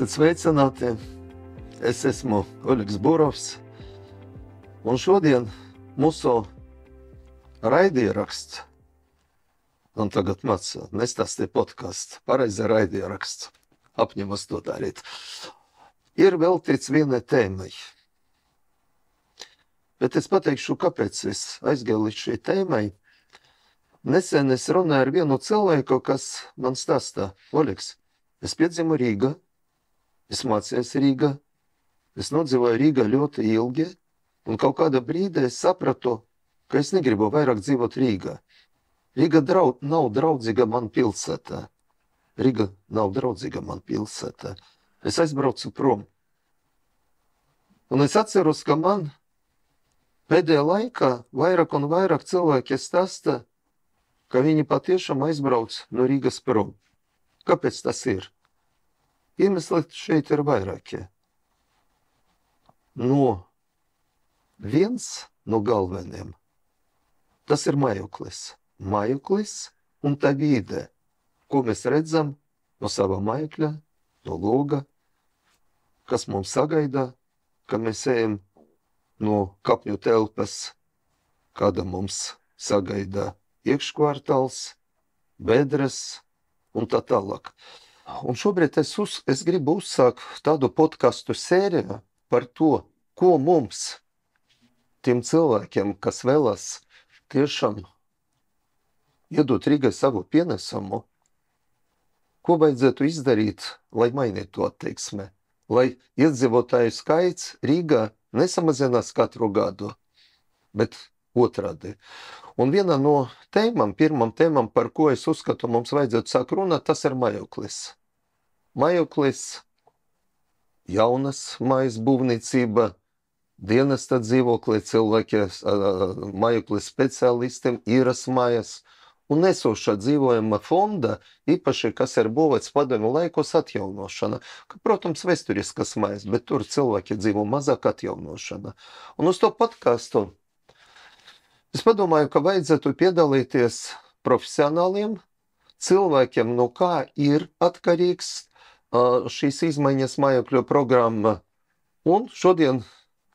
Esiet sveicināti, es esmu Oļegs Burovs, un šodien mūsu raidieraksts, un tagad māca, nestāstie podkasts, pareizi raidieraksts, apņemas to darīt, ir veltīts vienai tēmai. Bet es pateikšu, kāpēc es aizgāju līdz šai tēmai. Nesen es runāju ar vienu cilvēku, kas man stāstā, Oļegs, es piedzimu Rīgā, es mācījos Rīgā, es nodzīvoju Rīgā ļoti ilgi, un kaut kādā brīdī es sapratu, ka es negribu vairāk dzīvot Rīgā. Rīga nav draudzīga man pilsētā. Rīga nav draudzīga man pilsētā. Es aizbraucu prom. Un es atceros, ka man pēdējā laikā vairāk un vairāk cilvēki stāsta, ka viņi patiešām aizbrauc no Rīgas prom. Kāpēc tas ir? Iemesli šeit ir vairākie. Viens no galveniem. Tas ir mājoklis. Mājoklis un tā vide, ko mēs redzam no sava mājokļa, no loga, kas mums sagaida, ka mēs ejam no kapņu telpas, kāda mums sagaida iekškvartāls, bedres un tā tālāk. Un šobrīd es gribu uzsākt tādu podcastu sēriju par to, ko mums, tiem cilvēkiem, kas vēlas tiešām iedot Rīgai savu pienesumu, ko vajadzētu izdarīt, lai mainītu attieksmi, lai iedzīvotāju skaits Rīgā nesamazinās katru gadu, bet otrādi. Un viena no pirmām tēmām, par ko es uzskatu, mums vajadzētu sākt runāt, tas ir mājoklis. Mājoklis, jaunas mājas būvniecība, dienesta dzīvoklī cilvēki, mājoklis speciālistiem, īras mājas un esošā dzīvojama fonda, īpaši, kas ir būvēts padomju laikos, atjaunošana. Protams, vēsturiskas mājas, bet tur cilvēki dzīvo mazāk atjaunošana. Un uz to podcastu es padomāju, ka vajadzētu piedalīties profesionāliem cilvēkiem, no kā ir atkarīgs šīs izmaiņas mājokļu programma. Un šodien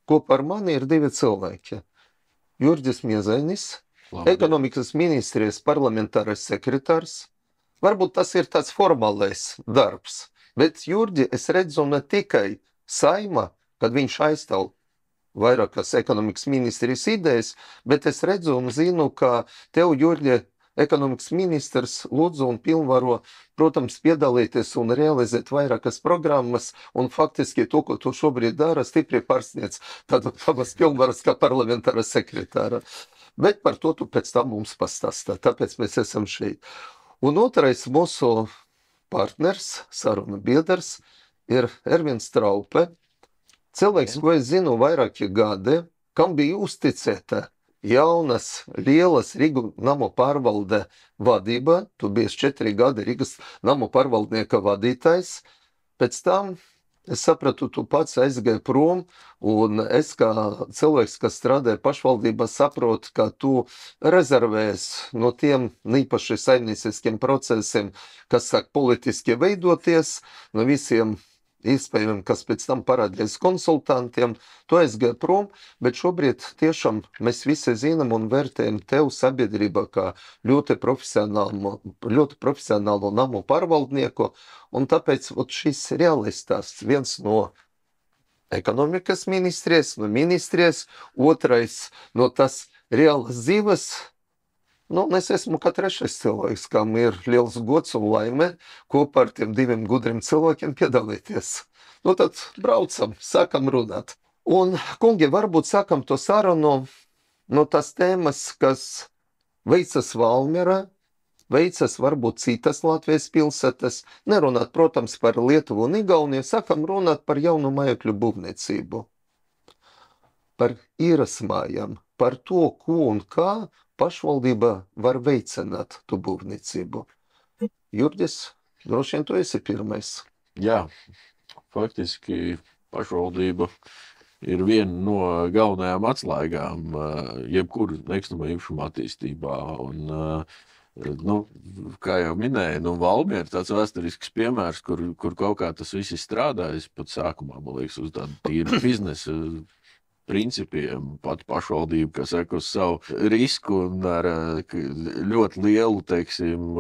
kopā ar mani ir divi cilvēki. Jurģis Miezainis, ekonomikas ministrijas parlamentārais sekretārs. Varbūt tas ir tāds formālais darbs, bet Jurģi es redzu ne tikai Saima, kad viņš aizstāv vairākas ekonomikas ministrijas idejas, bet es redzu un zinu, ka tev, Jurģi, ekonomikas ministrs lūdzu un pilnvaro, protams, piedalīties un realizēt vairākas programmas, un faktiski to, ko tu šobrīd dara, stipri pārsniedz tavas pilnvaras kā parlamentāra sekretāra. Bet par to tu pēc tam mums pastāstā, tāpēc mēs esam šeit. Un otrais mūsu partners, saruna biedrs, ir Ervins Traupe. Cilvēks, ko es zinu vairāki gadi, kam bija uzticēta jaunas, lielas Rīgu namu pārvalde vadība. Tu biji 4 gadi Rīgas namu pārvaldnieka vadītājs. Pēc tam es sapratu, tu pats aizgāji prom, un es kā cilvēks, kas strādāja pašvaldībā, saprotu, ka tu rezervēs no tiem īpaši saimnieciskiem procesiem, kas sāk politiski veidoties, no visiem iespējami, kas pēc tam parādījās konsultantiem, tu aizgāji prom, bet šobrīd tiešām mēs visi zinām un vērtējam tev sabiedrībā kā ļoti profesionālu namu pārvaldnieku, un tāpēc šis reālais stāsts, viens no ekonomikas ministrijas, otrais no tas reālas dzīves. Es esmu kā trešais cilvēks, kam ir liels gods un laime kopā ar tiem diviem gudriem cilvēkiem piedalīties. Tad braucam, sākam runāt. Un, kungi, varbūt sākam to sarunu no tās tēmas, kas veicas Valmierā, veicas varbūt citas Latvijas pilsētas, nerunāt, protams, par Lietuvu un Igauniju, sākam runāt par jaunu mājokļu būvniecību, par īras mājām, par to, ko un kā pašvaldība var veicināt tu būvniecību. Jurģis, droši vien tu esi pirmais. Jā, faktiski pašvaldība ir viena no galvenajām atslēgām jebkuru nekustamā īpašuma attīstībā. Un Nu, kā jau minēju, Valmiera ir tāds vēsturisks piemērs, kur kaut kā tas viss ir strādājis. Pat sākumā, man liekas, uz tādu tīru biznesa principiem, pat pašvaldība, kas saka, uz savu risku un ar ļoti lielu, teiksim,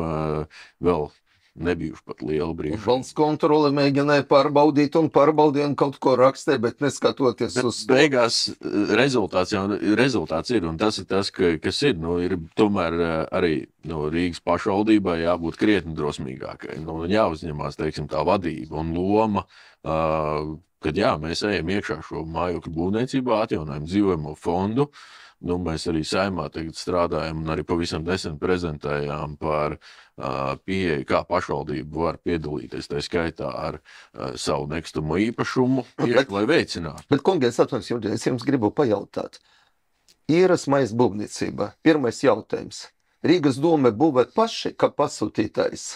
vēl nebijuši pat lielu brīžu. Valsts kontrole mēģināja pārbaudīt un kaut ko rakstē, bet neskatoties uz to. Beigās rezultāts ir, un tas ir tas, kas ir. Ir tomēr arī Rīgas pašvaldībai jābūt krietni drosmīgākai. Jāuzņemās, teiksim, tā vadība un loma, kad mēs ejam iekšā šo mājokļu būvniecībā, atjaunojam dzīvojamo fondu. Mēs arī Saeimā tagad strādājam un arī pavisam nesen prezentējām par pieeju, kā pašvaldība var piedalīties, tā skaitā ar savu nekustamo īpašumu, lai veicinātu. Bet, kungi, es jums gribu pajautāt. Īras majas būvniecība. Pirmais jautājums. Rīgas doma būvēt paši, kā pasūtītājs,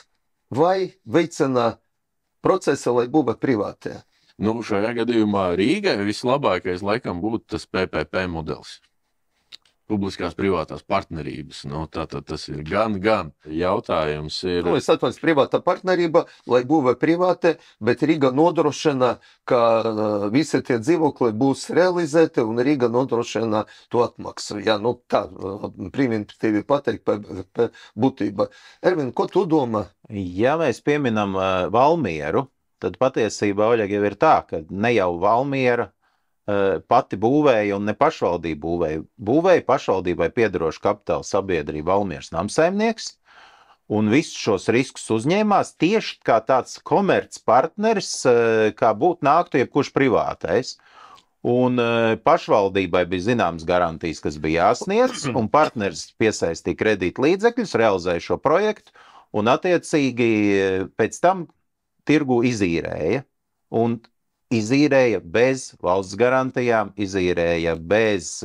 vai veicina procesi, lai būvēt privātie? Šajā gadījumā Rīgai vislabākais laikam būtu tas PPP modelis. Publiskās privātās partnerības. Tātad tas ir gan jautājums ir... Es atvainojos, privātā partnerība, lai būvē privāte, bet Rīga nodrošina, ka visi tie dzīvokļi būs realizēti un Rīga nodrošina to atmaksu. Tā primitīvi pateikt par būtību. Ervin, ko tu domā? Ja mēs pieminam Valmieru, tad patiesībā, Oļeg, jau ir tā, ka ne jau Valmiera pati būvēja un ne pašvaldība būvēja. Būvēja pašvaldībai piederošu kapitāla sabiedrība Valmieras namsaimnieks un visus šos riskus uzņēmās tieši kā tāds komerc partneris, kā būtu nāktu jebkurš privātais. Un pašvaldībai bija zināmas garantijas, kas bija jāsniedz, un partneris piesaistīja kredīt līdzekļus, realizēja šo projektu un attiecīgi pēc tam tirgu izīrēja. Un izīrēja bez valsts garantijām, izīrēja bez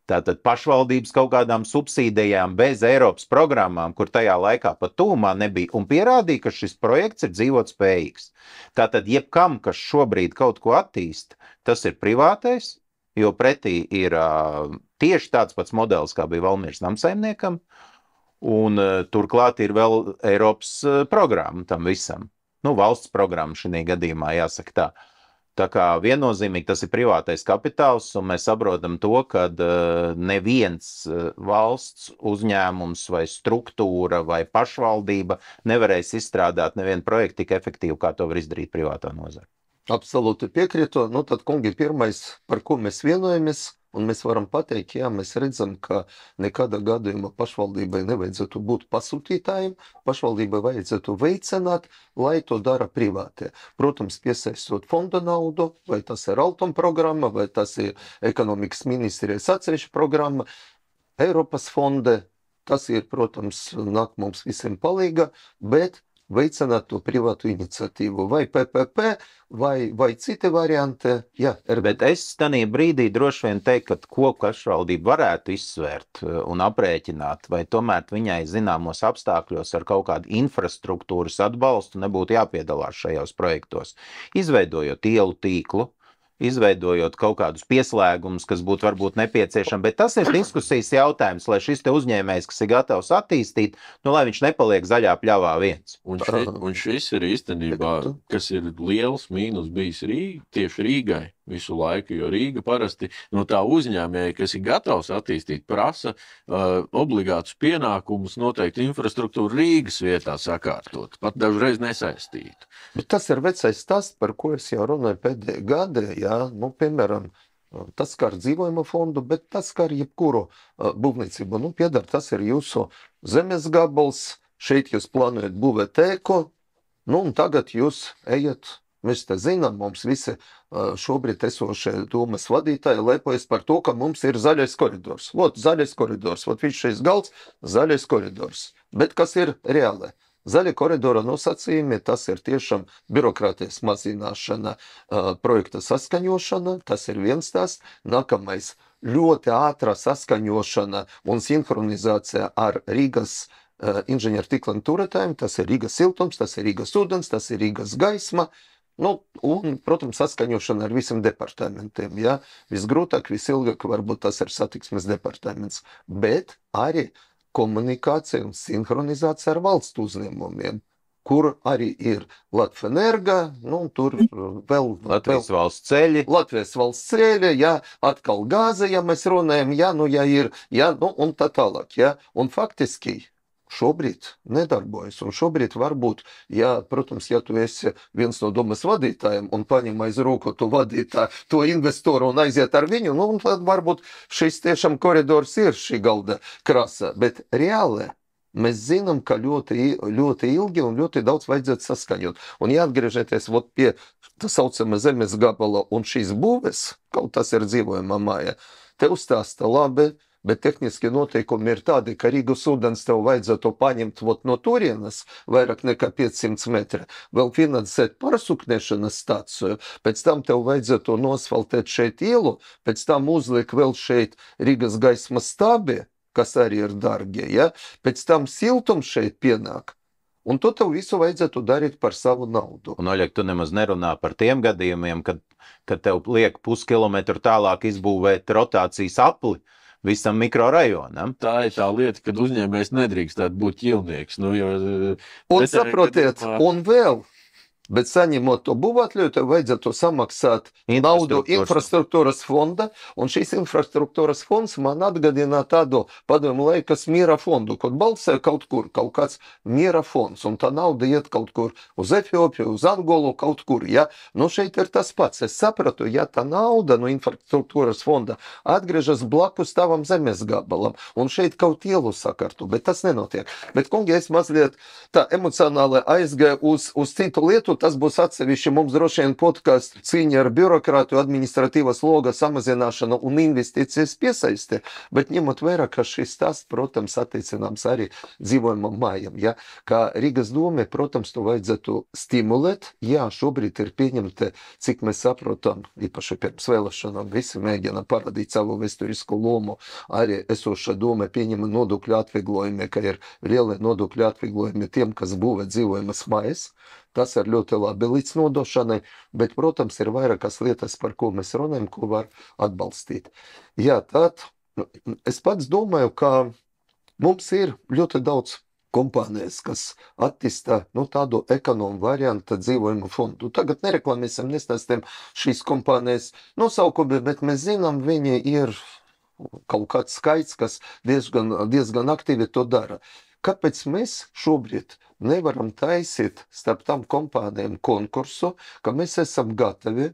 tātad pašvaldības kaut kādām subsīdijām, bez Eiropas programmām, kur tajā laikā pat tūmā nebija, un pierādīja, ka šis projekts ir dzīvotspējīgs. Tātad jebkam, kas šobrīd kaut ko attīst, tas ir privātais, jo pretī ir tieši tāds pats modelis, kā bija Valmieras namsaimniekam, un turklāt ir vēl Eiropas programma tam visam. Valsts programma šī gadījumā jāsaka tā. Tā kā viennozīmīgi tas ir privātais kapitāls, un mēs saprotam to, ka neviens valsts uzņēmums vai struktūra vai pašvaldība nevarēs izstrādāt nevienu projektu tik efektīvu, kā to var izdarīt privātā nozara. Absolūti piekrītu. Tad, kungi, pirmais, par ko mēs vienojamies, un mēs varam pateikt, mēs redzam, ka nekādā gadījumā pašvaldībai nevajadzētu būt pasūtītājiem, pašvaldībai vajadzētu veicināt, lai to dara privātie. Protams, piesaistot fonda naudu, vai tas ir Altuma programma, vai tas ir ekonomikas ministrijas atsevišķa programma, Eiropas fonde, tas ir, protams, nāk mums visiem palīga, bet veicināt to privātu iniciatīvu, vai PPP, vai citi varianti. Bet es tanī brīdī droši vien teiktu, ka ko pašvaldība varētu izsvērt un aprēķināt, vai tomēr viņai zināmos apstākļos ar kaut kādu infrastruktūras atbalstu nebūtu jāpiedalās šajos projektos. Izveidojot ielu tīklu, izveidojot kaut kādus pieslēgumus, kas būtu varbūt nepieciešami, bet tas ir diskusijas jautājums, lai šis te uzņēmējs, kas ir gatavs attīstīt, lai viņš nepaliek zaļā pļavā viens. Un šis ir īstenībā, kas ir liels mīnus bijis tieši Rīgai visu laiku, jo Rīga parasti no tā uzņēmēja, kas ir gatavs attīstīt, prasa obligātus pienākumus noteikti infrastruktūru Rīgas vietā sakārtot, pat dažreiz nesaistītu. Bet tas ir vecais stāsts, par ko es jau runāju pēdējā gada, piemēram, tas skar dzīvojamo fondu, bet tas skar jebkuru būvniecību. Piedar, tas ir jūsu zemes gabals, šeit jūs plānojat būvēt ēku, un tagad jūs ejat. Mēs te zinām, mums visi šobrīd esošie domas vadītāji lepojas par to, ka mums ir zaļais koridors. Zaļais koridors, viss šis galds, zaļais koridors. Bet kas ir reāli? Zaļa koridora nosacījumi, tas ir tiešām birokrātijas mazināšana, projekta saskaņošana, tas ir viens tās. Nākamais ļoti ātrā saskaņošana un sinhronizācija ar Rīgas inženieru tīkliem turētājiem, tas ir Rīgas siltums, tas ir Rīgas ūdens, tas ir Rīgas gaisma. Un, protams, saskaņošana ar visiem departamentiem. Visgrūtāk, visilgāk varbūt tas ir satiksmes departaments. Bet arī komunikācija un sinhronizācija ar valstu uzņēmumiem, kur arī ir Latvenerga, nu, tur vēl Latvijas valsts ceļi. Latvijas valsts ceļi, jā, atkal gāze, ja mēs runājam, jā, nu, ja ir, jā, nu, un tā tālāk, jā. Un faktiski šobrīd nedarbojas, un šobrīd varbūt, ja, protams, ja tu esi viens no domas vadītājiem un paņem aiz roku tu vadītāju, to investoru un aiziet ar viņu, nu, un tad varbūt šis tiešām koridors ir šī galda krāsā, bet reāli mēs zinām, ka ļoti ilgi un ļoti daudz vajadzētu saskaņot. Un jāatgriežieties pie tā saucama zemes gabala un šīs būves, kaut tas ir dzīvojama māja, te uzstāsta labi, bet tehniski noteikumi ir tādi, ka Rīgas ūdens tev vajadzētu paņemt no turienes vairāk nekā 500 metri, vēl finansēt parasuknēšanas stāciju, pēc tam tev vajadzētu nosfaltēt šeit ielu, pēc tam uzliek vēl šeit Rīgas gaismas stābi, kas arī ir dārgi, ja? Pēc tam siltums šeit pienāk. Un to tev visu vajadzētu darīt par savu naudu. Un, Oļeg, tu nemaz nerunā par tiem gadījumiem, kad tev liek puskilometru tālāk izbūvēt rotācijas apli visam mikrorajonam. Tā ir tā lieta, kad uzņēmējs nedrīkstētu būt ķilnieks. Nu, jo, un saprotiet, un vēl, bet saņemot to būvatļoju, tev vajadzētu samaksāt naudu infrastruktūras fonda, un šīs infrastruktūras fonds man atgadina tādu padomu laikas miera fondu, kad balsē kaut kur, kaut kāds miera fonds, un tā nauda iet kaut kur uz Efiopiju, uz Angolu, kaut kur, ja? Nu, šeit ir tas pats. Es sapratu, ja tā nauda no infrastruktūras fonda atgriežas blakus tavam zemes gabalam, un šeit kaut ielu sakartu, bet tas nenotiek. Bet, kungi, es mazliet tā emocionāli aizgāju uz citu lietu. Tas būs atsevišķi mums droši vien podkāsts cīņa ar birokrātiju, administratīvas sloga samazināšanu un investīcijas piesaisti, bet ņemot vērā, ka šis stāsts, protams, attiecināms arī dzīvojamam mājam, ja? Kā Rīgas dome, protams, to vajadzētu stimulēt, jā, šobrīd ir pieņemti, cik mēs saprotam, īpaši pirms vēlēšanām, visi mēģina parādīt savu vēsturisku lomu, arī esoša dome pieņema nodokļu atvieglojumi, ka ir lieli nodokļu atvieglojumi tiem, kas būvē dzīvojamas mājas. Tas ir ļoti labi līdz nodošanai, bet, protams, ir vairākas lietas, par ko mēs runājam, ko var atbalstīt. Jā, tad es pats domāju, ka mums ir ļoti daudz kompānijas, kas attīstā tādu ekonomu variantu dzīvojumu fondu. Tagad nereklamēsim, nestāstīsim šīs kompānijas nosaukumi, bet mēs zinām, viņi ir kaut kāds skaits, kas diezgan aktīvi to dara. Kāpēc mēs šobrīd nevaram taisīt starp tām kompānijām konkursu, ka mēs esam gatavi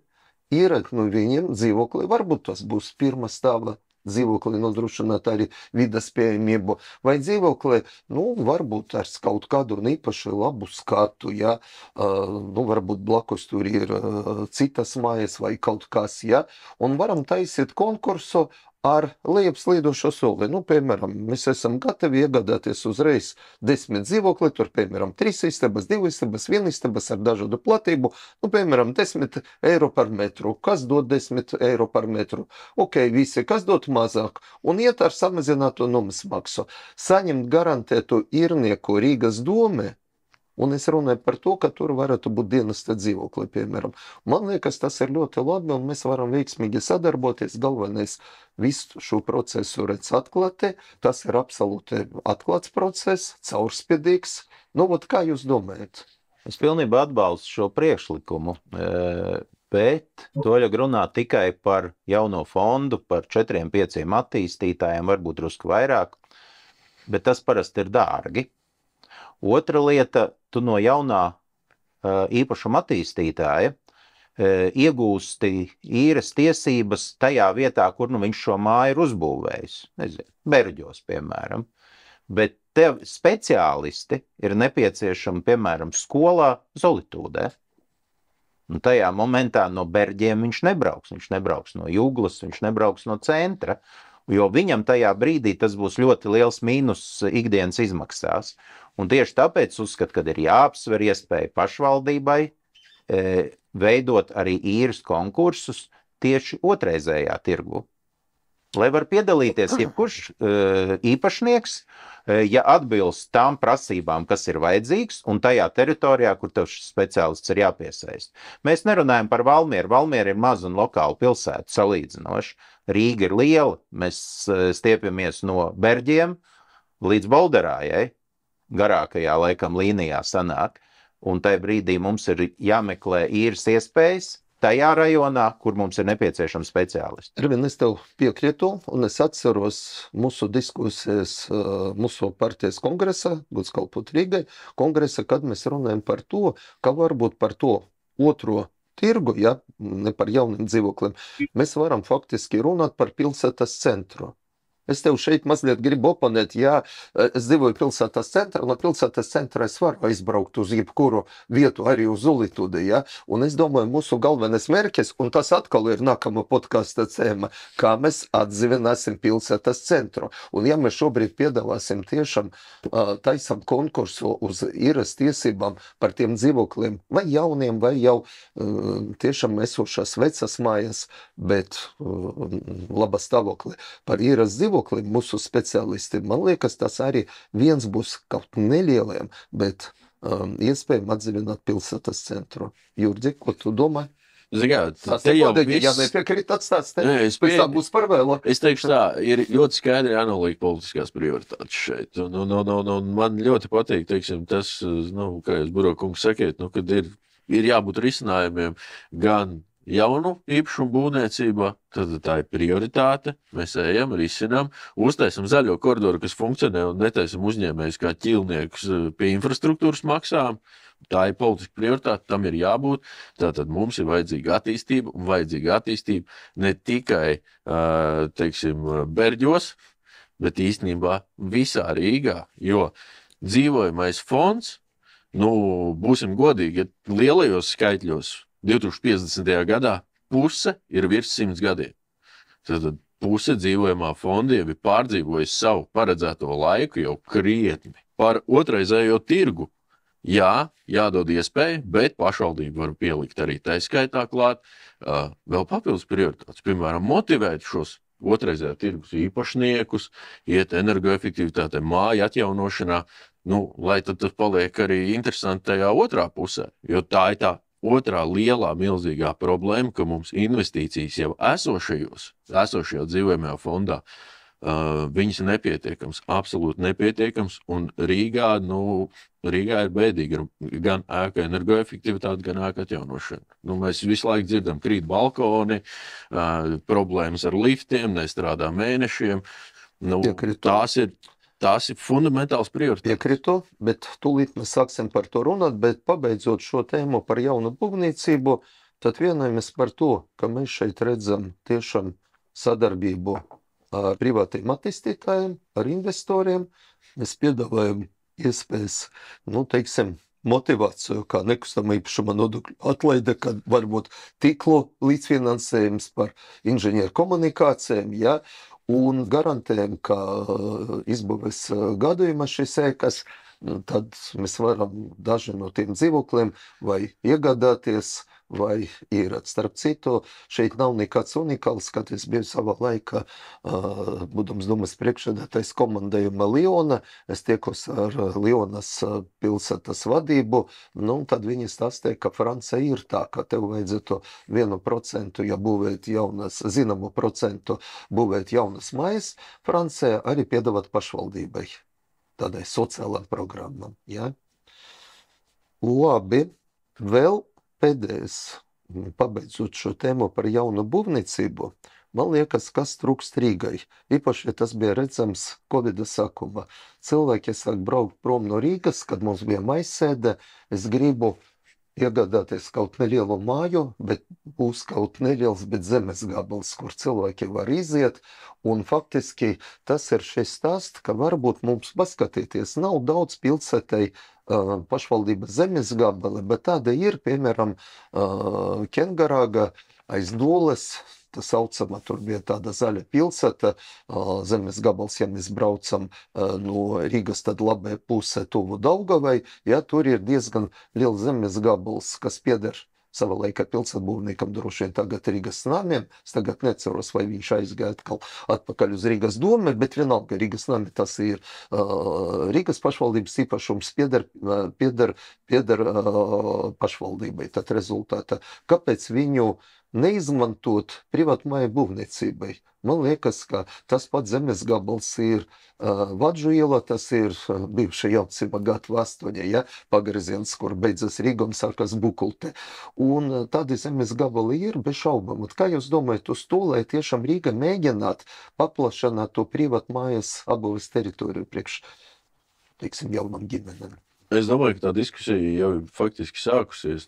īrēt no viņiem dzīvokli, varbūt tas būs pirmā stāva dzīvokli, nodrošināt arī vidas pieejamību, vai dzīvokli, varbūt ar kaut kādu īpaši labu skatu, ja, varbūt blakus tur ir citas mājas vai kaut kas, ja, un varam taisīt konkursu ar lejupslīdošo soli. Piemēram, mēs esam gatavi iegādāties uzreiz 10 dzīvokli, tur, piemēram, 3 istabas, 2 istabas, 1 istabas ar dažādu platību, piemēram, 10 eiro par metru. Kas dod 10 eiro par metru? Ok, visi, kas dod mazāk? Un iet ar samazinātu nomas maksu. Saņemt garantētu īrnieku Rīgas dome, un es runāju par to, ka tur varētu būt dienesta dzīvokli, piemēram. Man liekas, tas ir ļoti labi, un mēs varam veiksmīgi sadarboties. Galvenais visu šo procesu redz atklāti. Tas ir absolūti atklāts process, caurspīdīgs. Kā jūs domājat? Es pilnībā atbalstu šo priekšlikumu, bet Oļeg runā tikai par jauno fondu, par 4-5 attīstītājiem, varbūt drusku vairāk, bet tas parasti ir dārgi. Otra lieta, tu no jaunā īpašuma attīstītāja iegūsti īres tiesības tajā vietā, kur viņš šo māju ir uzbūvējis. Nezinu, Berģos, piemēram. Bet tev speciālisti ir nepieciešami, piemēram, skolā Zolitūdē. Un tajā momentā no Berģiem viņš nebrauks no Juglas, viņš nebrauks no centra. Jo viņam tajā brīdī tas būs ļoti liels mīnus ikdienas izmaksās. Un tieši tāpēc uzskatu, ka ir jāapsver iespēja pašvaldībai veidot arī īres konkursus tieši otrreizējā tirgu. Lai var piedalīties jebkurš īpašnieks, ja atbilst tām prasībām, kas ir vajadzīgs, un tajā teritorijā, kur tev šis speciālists ir jāpiesaist. Mēs nerunājam par Valmieru. Valmiera ir maza un lokāla pilsēta salīdzinoši. Rīga ir liela, mēs stiepjamies no Berģiem, līdz Bolderājai, garākajā laikam līnijā sanāk, un tajā brīdī mums ir jāmeklē īres iespējas tajā rajonā, kur mums ir nepieciešams speciālisti. Ervin, es tev piekrītu, un es atceros mūsu diskusijas mūsu partijas kongresā, Guds kalpot Rīgai, kongresa, kad mēs runājam par to, ka varbūt par to otro tirgu, ja, ne par jauniem dzīvokļiem, mēs varam faktiski runāt par pilsētas centru. Es tev šeit mazliet gribu oponēt, ja es dzīvoju pilsētas centrā, no pilsētas centra es varu aizbraukt uz jebkuru vietu, arī uz Ulitudi, ja? Un es domāju, mūsu galvenais mērķis, un tas atkal ir nākama podkasta tēma, kā mēs atdzīvināsim pilsētas centru. Un ja mēs šobrīd piedalāsim tiešām taisam konkursu uz īres tiesībām par tiem dzīvokļiem, vai jauniem, vai jau tiešām esošās vecas mājas, bet laba stāvokli par īres dzīvokļiem, mūsu speciālisti, man liekas, tas arī viens būs kaut nelieliem, bet iespējami atdzīvināt pilsētas centru. Jurģi, ko tu domā? Te jau viss... Ja nepiekrīt atstāts, pēc tā būs par vēlu. Es teikšu tā, ir ļoti skaidri jānoliek politiskās prioritātes šeit. Un man ļoti patīk, teiksim, tas, kā jūs, Burokungs, sakiet, kad ir jābūt risinājumiem gan jaunu īpašumu būvniecībā, tad tā ir prioritāte, mēs ejam, risinām, uztaisam zaļo koridoru, kas funkcionē, un netaisam uzņēmējus kā ķilniekus pie infrastruktūras maksām. Tā ir politiska prioritāte, tam ir jābūt. Tātad mums ir vajadzīga attīstība, un vajadzīga attīstība ne tikai, teiksim, Berģos, bet īstenībā visā Rīgā, jo dzīvojamais fonds, būsim godīgi, ja lielajos skaitļos 2050. gadā puse ir virs 100 gadiem. Tad puse dzīvojamā fonda jau ir pārdzīvojusi savu paredzēto laiku jau krietni. Par otraizējo tirgu, jā, jādod iespēja, bet pašvaldība var pielikt arī tai skaitā klāt vēl papildus prioritātes. Piemēram, motivēt šos otraizējā tirgus īpašniekus, iet energoefektivitātē, māju atjaunošanā, lai tad tas paliek arī interesanti tajā otrā pusē, jo tā ir tā otrā lielā milzīgā problēma, ka mums investīcijas jau esošajā dzīvojamajā fondā, viņas ir nepietiekams, absolūti nepietiekams, un Rīgā ir bēdīgi gan ēka energoefektivitāte, gan ēka atjaunošana. Mēs visu laiku dzirdam, krīt balkoni, problēmas ar liftiem, nestrādā mēnešiem. Tās ir fundamentāls prioritātes. Piekritu, bet tūlīt mēs sāksim par to runāt, bet pabeidzot šo tēmu par jaunu būvniecību, tad vienojamies par to, ka mēs šeit redzam tiešām sadarbību ar privātiem attīstītājiem, ar investoriem. Mēs piedāvājam iespējas, teiksim, motivāciju, kā nekustamā īpašuma nodokļu atlaide, kad varbūt tīklu līdzfinansējums par inženieru komunikācijām, ja, un garantējam, ka izbūves gadījumā šis ēkas, tad mēs varam daži no tiem dzīvokļiem vai iegādāties, vai īrēt. Starp citu, šeit nav nekāds unikāls, kad es biju savā laikā, būdams domas priekšsēdētājs komandējuma Liona, es tiekos ar Lionas pilsētas vadību, tad viņi stāstīja, ka Francija ir tā, ka tev vajadzētu 1%, ja būvēt jaunas, zināmu procentu būvēt jaunas mājas, Francija arī piedāvāt pašvaldībai, tādai sociālām programmam. Ja? Labi, vēl pēdējais, pabeidzot šo tēmu par jaunu būvniecību, man liekas, kas trūkst Rīgai. Īpaši, ja tas bija redzams Covida sākumā. Cilvēki sāk braukt prom no Rīgas, kad mums bija maisēde, es gribu iegādāties kaut nelielu māju, bet būs kaut neliels, bet zemes gabals, kur cilvēki var iziet, un faktiski tas ir šis stāsts, ka varbūt mums paskatīties, nav daudz pilsētai pašvaldības zemes gabali, bet tāda ir, piemēram, Kengarāga aiz Dūles, tā saucama, tur bija tāda zaļa pilsēta, zemes gabals, ja mēs braucam no Rīgas, tad labē puse tuvu Daugavai, ja tur ir diezgan liels zemes gabals, kas pieder sava laika pilsētbūvniekam, droši vien tagad Rīgas nāmiem, es tagad neceros, vai viņš aizgāja atpakaļ uz Rīgas domu, bet vienalga Rīgas nāmi, tas ir Rīgas pašvaldības īpašums pieder pašvaldībai, tad rezultātā, kāpēc viņu neizmantot privātmāju būvniecībai. Man liekas, ka tas pats zemes gabals ir Vadžu iela, tas ir bijuša Jaucima gatava 8, ja, pagrieziens, kur beidzas Rīga un sākas Bukulte. Un tādi zemes gabali ir bez šaubām. Un kā jūs domājat uz to, lai tiešām Rīga mēģināt paplašanāt to privātmājas apbūves teritoriju priekš, teiksim, jaunam ģimenēm? Es domāju, ka tā diskusija jau ir faktiski sākusies.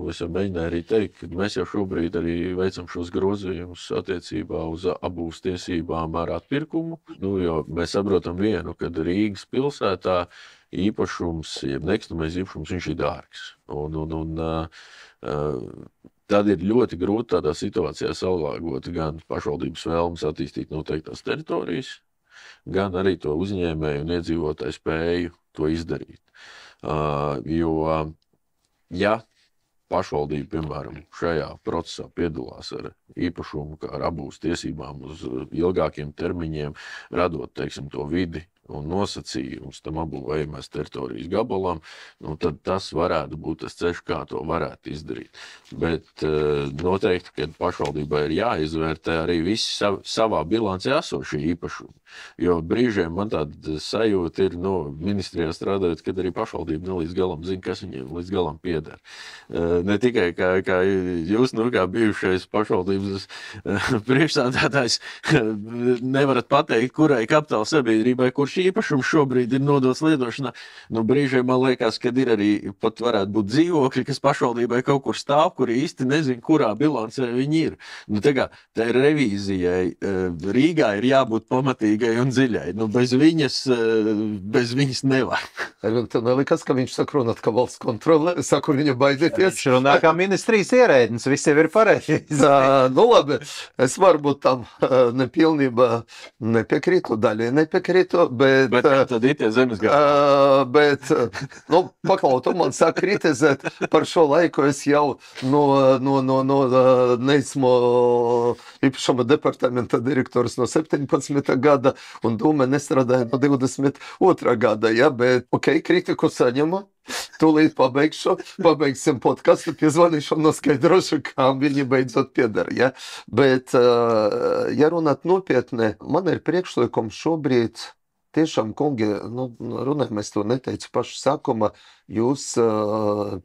Es jau mēģināju arī teikt, ka mēs jau šobrīd arī veicam šos grozījumus attiecībā uz apbūves tiesībām ar atpirkumu. Jo mēs saprotam vienu, ka Rīgas pilsētā īpašums, jeb nekustamais īpašums, viņš ir dārgs. Tad ir ļoti grūti tādā situācijā salāgot gan pašvaldības vēlmes attīstīt noteiktās teritorijas, gan arī to uzņēmēju un iedzīvotāju spēju to izdarīt. Jo, ja pašvaldība, piemēram, šajā procesā piedalās ar īpašumu, kā ar apbūves tiesībām uz ilgākiem termiņiem, radot, teiksim, to vidi un nosacījumus tam apbūvējamās teritorijas gabalam, tad tas varētu būt tas ceļš, kā to varētu izdarīt. Bet noteikti, ka pašvaldībai ir jāizvērtē arī visi savā bilancē esošie īpašumi. Jo brīžiem man tāda sajūta ir, ministrijā strādājot, kad arī pašvaldība nelīdz galam zina, kas viņiem līdz galam pieder. Ne tikai kā jūs, kā bijušais pašvaldības priekšsādātājs, nevarat pateikt, kurai kapitāla sabiedrībai, kurš īpašums šobrīd ir nodots lietošanā. Brīžiem man liekas, ka ir arī pat varētu būt dzīvokļi, kas pašvaldībai kaut kur stāv, kuri īsti nezin, kurā bilancē viņi ir. Tā revīzijai Rīgā ir jābūt pamatīgai un dziļai. Bez viņas nevar. Tev nelikās, ka viņš saka runāt, ka valsts kontrole, saka, viņa baidieties. Viņš runā kā ministrijas ierēdnis, viss jau ir pareizi. Labi, es varbūt tam nepilnībā nepiekrītu, daļai nepiekrītu, bet tad ir tie zemes gabali. Bet, paklau, tu man sāk kritizēt par šo laiku, es jau neesmu īpašuma departamenta direktors no 17. gada, un doma nestrādāja no 22. gada, ja, bet, kritiku saņemu, tūlīt pabeigsim podcastu, piezvanīšu un noskaidrošu, kā viņi beidzot piedara, ja, bet, ja runāt nopietni, man ir priekšlikums šobrīd, tiešām, kungi, runājam, es to neteicu pašu sākuma, jūs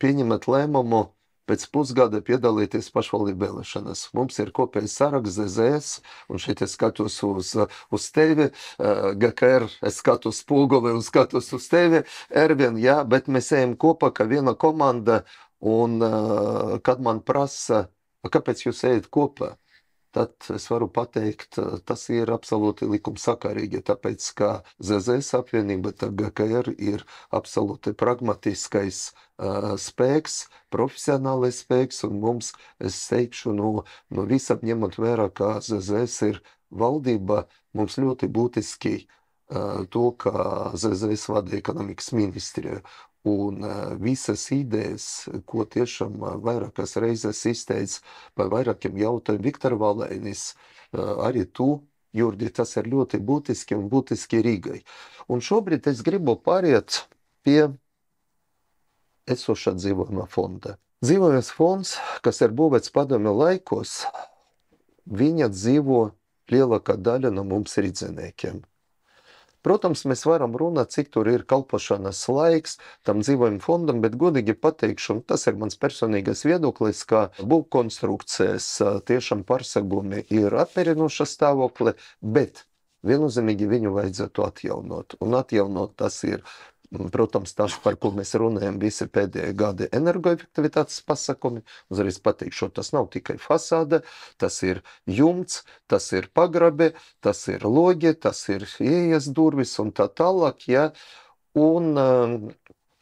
pieņemat lēmumu pēc pusgada piedalīties pašvaldību vēlēšanas. Mums ir kopējs saraksts ZZS, un šeit es skatos uz tevi, GKR, es skatos Pūguli un skatos uz tevi, Ervin, jā, bet mēs ejam kopā, ka viena komanda, un kad man prasa, kāpēc jūs ejat kopā? Tad es varu pateikt, tas ir absolūti likumsakarīgi, tāpēc, ka ZZS apvienība, tā GKR ir absolūti pragmatiskais spēks, profesionālais spēks, un mums, es teikšu, no visam ņemot vērā, kā ZZS ir valdība, mums ļoti būtiski to, ka ZZS vada ekonomikas ministriju. Un visas idejas, ko tiešām vairākas reizes izteica par vairākiem jautājumiem Viktor Valēnis, arī tu, Jurgi, tas ir ļoti būtiski un būtiski Rīgai. Un šobrīd es gribu pāriet pie esošā dzīvojuma fonda. Dzīvojums fonds, kas ir būvēts padomju laikos, viņa dzīvo lielākā daļa no mums rīdziniekiem. Protams, mēs varam runāt, cik tur ir kalpošanas laiks tam dzīvojuma fondam, bet godīgi pateikšu, un tas ir mans personīgais viedoklis, ka būvkonstrukcijas tiešām pārsegumi ir apmierinoša stāvokli, bet viennozīmīgi viņu vajadzētu atjaunot. Un atjaunot tas ir, protams, tas, par ko mēs runājam visi pēdējie gadi energoefektivitātes pasakumi. Uzreiz pateikšu, tas nav tikai fasāde, tas ir jumts, tas ir pagrabe, tas ir logi, tas ir ieejas durvis un tā tālāk, ja, un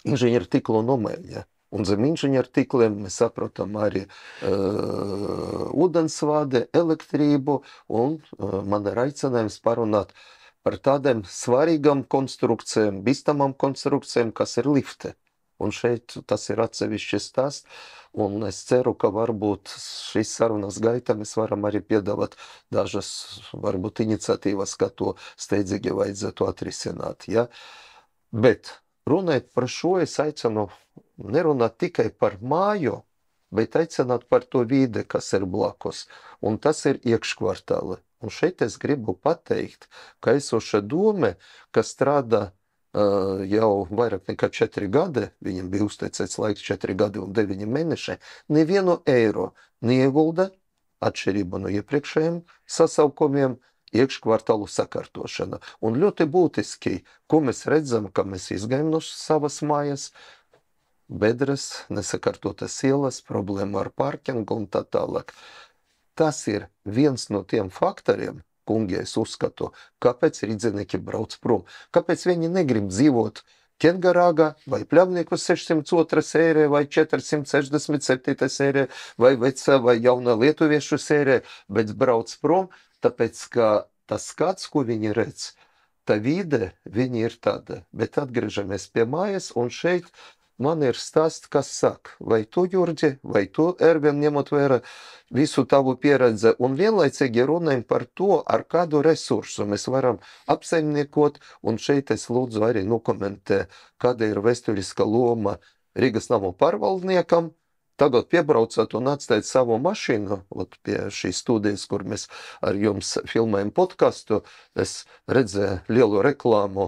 inženieru tīklu nomaiņa. Un zem inženieru tīkliem mēs saprotam arī ūdensvādi, elektrību, un man ir aicinājums parunāt par tādiem svarīgām konstrukcijām, bīstamām konstrukcijām, kas ir lifti. Un šeit tas ir atsevišķs stāsts, un es ceru, ka varbūt šīs sarunas gaitā mēs varam arī piedāvāt dažas, varbūt, iniciatīvas, kā to steidzīgi vajadzētu atrisināt. Ja? Bet runājot par šo, es aicinu nerunāt tikai par māju, bet aicināt par to vīde, kas ir blakus. Un tas ir iekškvartāli. Un šeit es gribu pateikt, ka esoša dome, kas strādā jau vairāk nekā 4 gadi, viņam bija uzteicēts laiks 4 gadi un 9 mēneši, nevienu eiro neiegulda, atšķirība no iepriekšējiem sasaukumiem, iekškvartālu sakārtošana. Un ļoti būtiski, ko mēs redzam, ka mēs izgājam no savas mājas, bedres, nesakārtotas ielas, problēma ar parkingu un tā tālāk. Tas ir viens no tiem faktoriem, kungi, es uzskatu, kāpēc rīdzinieki brauc prom. Kāpēc viņi negrib dzīvot Kengarāgā vai Pļavnieku 602 sērē vai 467 sērē vai vecā vai jaunā lietuviešu sērē, bet brauc prom, tāpēc, ka tas skats, ko viņi redz, tā vide, viņi ir tāda. Bet atgriežamies pie mājas, un šeit man ir stāsts, kas saka, vai tu, Jurģi, vai tu, Ervin, ņemot vērā visu tavu pieredzi, un vienlaicīgi runājam par to, ar kādu resursu mēs varam apsaimniekot, un šeit es lūdzu arī nokomentē, kāda ir vēsturiska loma Rīgas namu pārvaldniekam. Tagad piebraucat un atstājat savu mašīnu, pie šīs studijas, kur mēs ar jums filmējam podcastu, es redzēju lielu reklāmu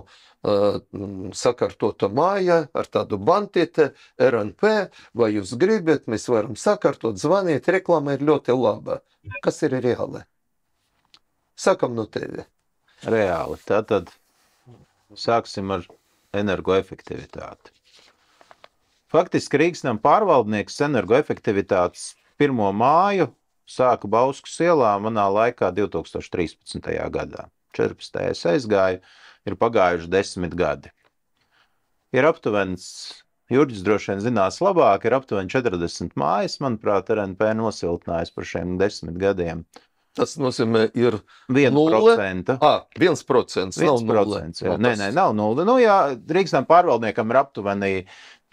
sakārtota māja ar tādu bantīti, RNP, vai jūs gribat, mēs varam sakārtot, zvanīt, reklāma ir ļoti laba. Kas ir reāli? Sākam no tevi. Reāli. Tātad sāksim ar energoefektivitāti. Faktiski Rīgas nama pārvaldnieks energoefektivitātes pirmo māju sāka Bauskas ielā manā laikā 2013. gadā. 14. es aizgāju, ir pagājuši 10 gadi. Ir aptuvenis, Jurģis droši vien zinās labāk, ir aptuveni 40 mājas, manuprāt, RNP nosiltinājis par šiem 10 gadiem. Tas nozīmē, ir 1%. 1%, nav 1%, jā. Nē, nav 0. Nu, jā, Rīgas nama pārvaldniekam ir aptuveni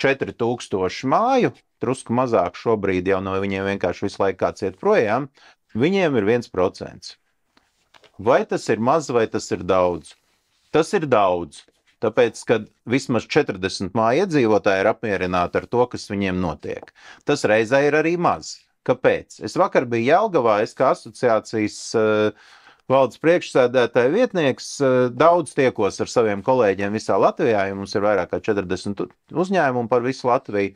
4000 māju, drusku mazāk šobrīd, jau no viņiem vienkārši visu laiku kāds iet projām, viņiem ir 1%. Vai tas ir maz, vai tas ir daudz? Tas ir daudz, tāpēc, ka vismaz 40 māju iedzīvotāji ir apmierināti ar to, kas viņiem notiek. Tas reizē ir arī maz. Kāpēc? Es vakar biju Jelgavā, es kā asociācijas valdes priekšsēdētāja vietnieks daudz tiekos ar saviem kolēģiem visā Latvijā, jo mums ir vairāk kā 40 uzņēmumu par visu Latviju.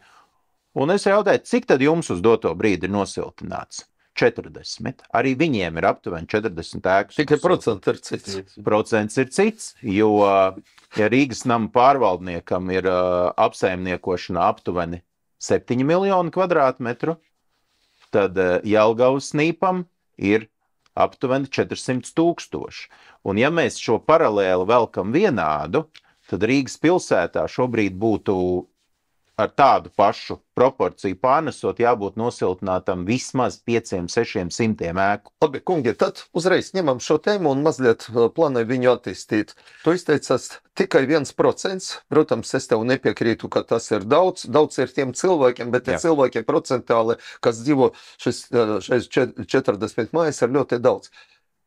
Un es jautāju, cik tad jums uz doto brīdi ir nosiltināts? 40. Arī viņiem ir aptuveni 40 ēkas. Tikai procents ir cits. Procents ir cits, jo ja Rīgas nama pārvaldniekam ir apsaimniekošana aptuveni 7 miljoni kvadrātmetru, tad Jelgavas nīpam ir aptuveni 400 000. Un ja mēs šo paralēli velkam vienādu, tad Rīgas pilsētā šobrīd būtu ar tādu pašu proporciju pārnesot jābūt nosiltinātam vismaz 500–600 ēku. Labi, kungi, tad uzreiz ņemam šo tēmu un mazliet plānoju viņu attīstīt. Tu izteicās tikai 1%. Protams, es tev nepiekrītu, ka tas ir daudz. Daudz ir tiem cilvēkiem, bet tie cilvēki procentāli, kas dzīvo šis 40 mājas, ir ļoti daudz.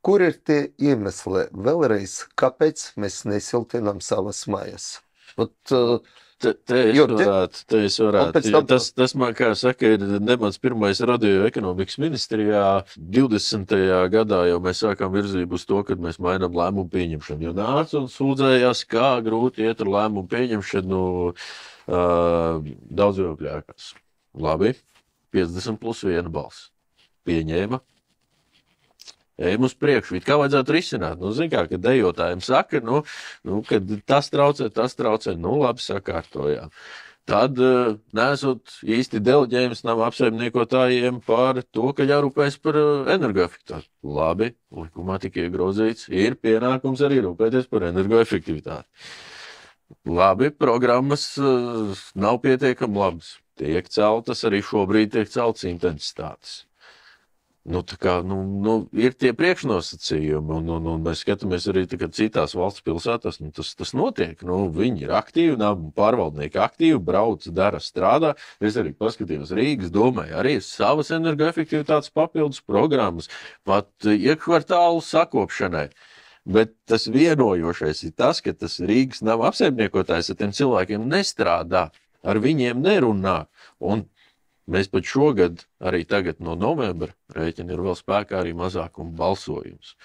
Kur ir tie iemesli vēlreiz, kāpēc mēs nesiltinām savas mājas? Te es varētu. Tas man, kā saka, ir nemans pirmais radioekonomikas ministrijā. 20. gadā jau mēs sākām virzību uz to, kad mēs mainām lēmumu pieņemšanu. Jo nāca un sūdzējās, kā grūti iet ar lēmumu pieņemšanu daudzdzīvokļu ēkās. Labi, 50+1 balss. Pieņēma. Ejam uz priekšu, kā vajadzētu risināt. Zin kā, kad dejotājiem saka, kad tas traucē, labi sakārtojām. Tad nesot īsti deleģējums nama apsaimniekotājiem par to, ka jārūpējas par energoefektivitāti. Labi, likumā tika iegrozīts, ir pienākums arī rūpēties par energoefektivitāti. Labi, programmas nav pietiekami labas. Tiek celtas, arī šobrīd tiek celtas intensitātes. Ir tie priekšnosacījumi, un mēs skatāmies arī citās valsts pilsētās, tas notiek. Viņi ir aktīvi, nama pārvaldnieki aktīvi, brauc, dara, strādā. Es arī paskatījos Rīgas domai, arī savas energoefektivitātes papildus programmas, pat iekvartālu sakopšanai. Bet tas vienojošais ir tas, ka tas Rīgas nama apsaimniekotājs ar tiem cilvēkiem nestrādā, ar viņiem nerunā. Un Mēs pat šogad, arī tagad no novembra rēķina ir vēl spēkā arī mazākuma balsojums,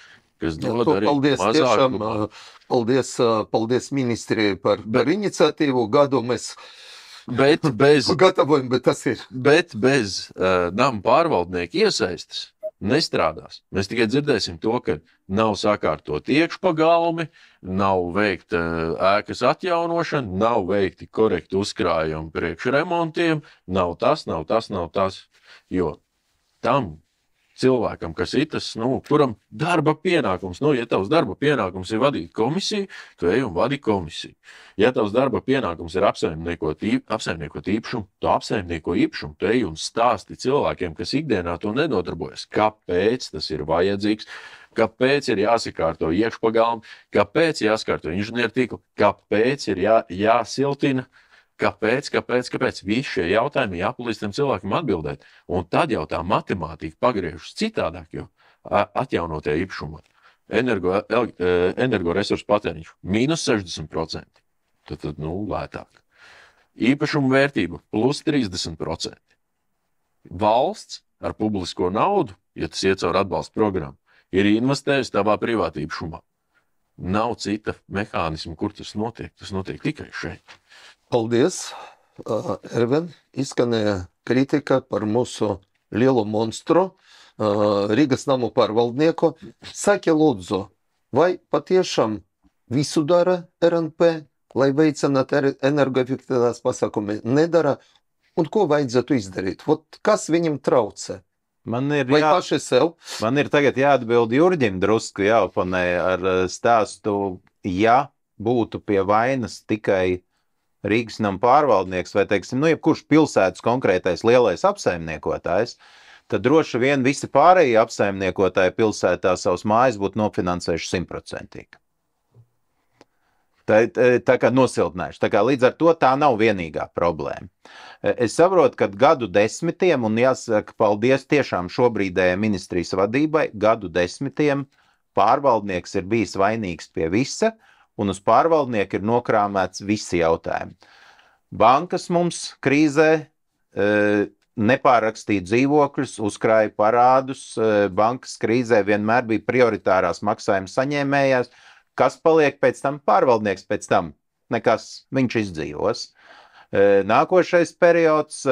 kas dod arī Paldies tiešām, mazākumu. paldies ministrijai par iniciatīvu. Gadu mēs Bet bez, gatavojam, bet tas ir. bet bez nama pārvaldnieku iesaistes nestrādās. Mēs tikai dzirdēsim to, ka nav sakārtot iekšpagalmi, nav veikta ēkas atjaunošana, nav veikti korekti uzkrājumi priekš remontiem, nav tas. Jo tam cilvēkam, kas ir tas, kuram darba pienākums, ja tavs darba pienākums ir vadīt komisiju, tu ej un vadi komisiju. Ja tavs darba pienākums ir apsaimniekot īpašumu, tu apsaimnieko īpašumu, tu ej un stāsti cilvēkiem, kas ikdienā to nedodarbojas. Kāpēc tas ir vajadzīgs? Kāpēc ir jāsakārto iekšpagalmi? Kāpēc jāsakārto inženiertīkli? Kāpēc ir jāsiltina? Kāpēc? Visi šie jautājumi jāpalīdz tiem cilvēkiem atbildēt. Un tad jau tā matemātika pagriežas citādāk, jo atjaunotie īpašumā energoresursu patēriņš mīnus 60%. Tad lētāk. Īpašumu vērtība plus 30%. Valsts ar publisko naudu, ja tas iet caur atbalsta programmu, ir investējusi tavā privātā īpašumā. Nav cita mehānisma, kur tas notiek. Tas notiek tikai šeit. Paldies, Ervin. Izskanēja kritika par mūsu lielo monstru, Rīgas namu pārvaldnieku. Saki, lūdzu, vai patiešām visu dara RNP, lai veicinātu energoefektivitātes pasākumi, nedara, un ko vajadzētu izdarīt? Kas viņam traucē? Vai paši sev? Man ir tagad jāatbild Jurģim drusku jāoponē ar stāstu, ja būtu pie vainas tikai Rīgas nama pārvaldnieks vai, teiksim, jebkurš pilsētas konkrētais lielais apsaimniekotājs, tad droši vien visi pārējie apsaimniekotāji pilsētā savus mājas būtu nofinansējuši 100%. Tā kā nosiltnējuši. Tā kā līdz ar to tā nav vienīgā problēma. Es saprotu, ka gadu desmitiem, un jāsaka paldies tiešām šobrīdējai ministrijas vadībai, gadu desmitiem pārvaldnieks ir bijis vainīgs pie visa, un uz pārvaldnieku ir nokrāmēts visi jautājumi. Bankas mums krīzē nepārakstīja dzīvokļus, uzkrāja parādus, bankas krīzē vienmēr bija prioritārās maksājuma saņēmējās. Kas paliek pēc tam? Pārvaldnieks pēc tam. Nekas, viņš izdzīvos. Nākošais periods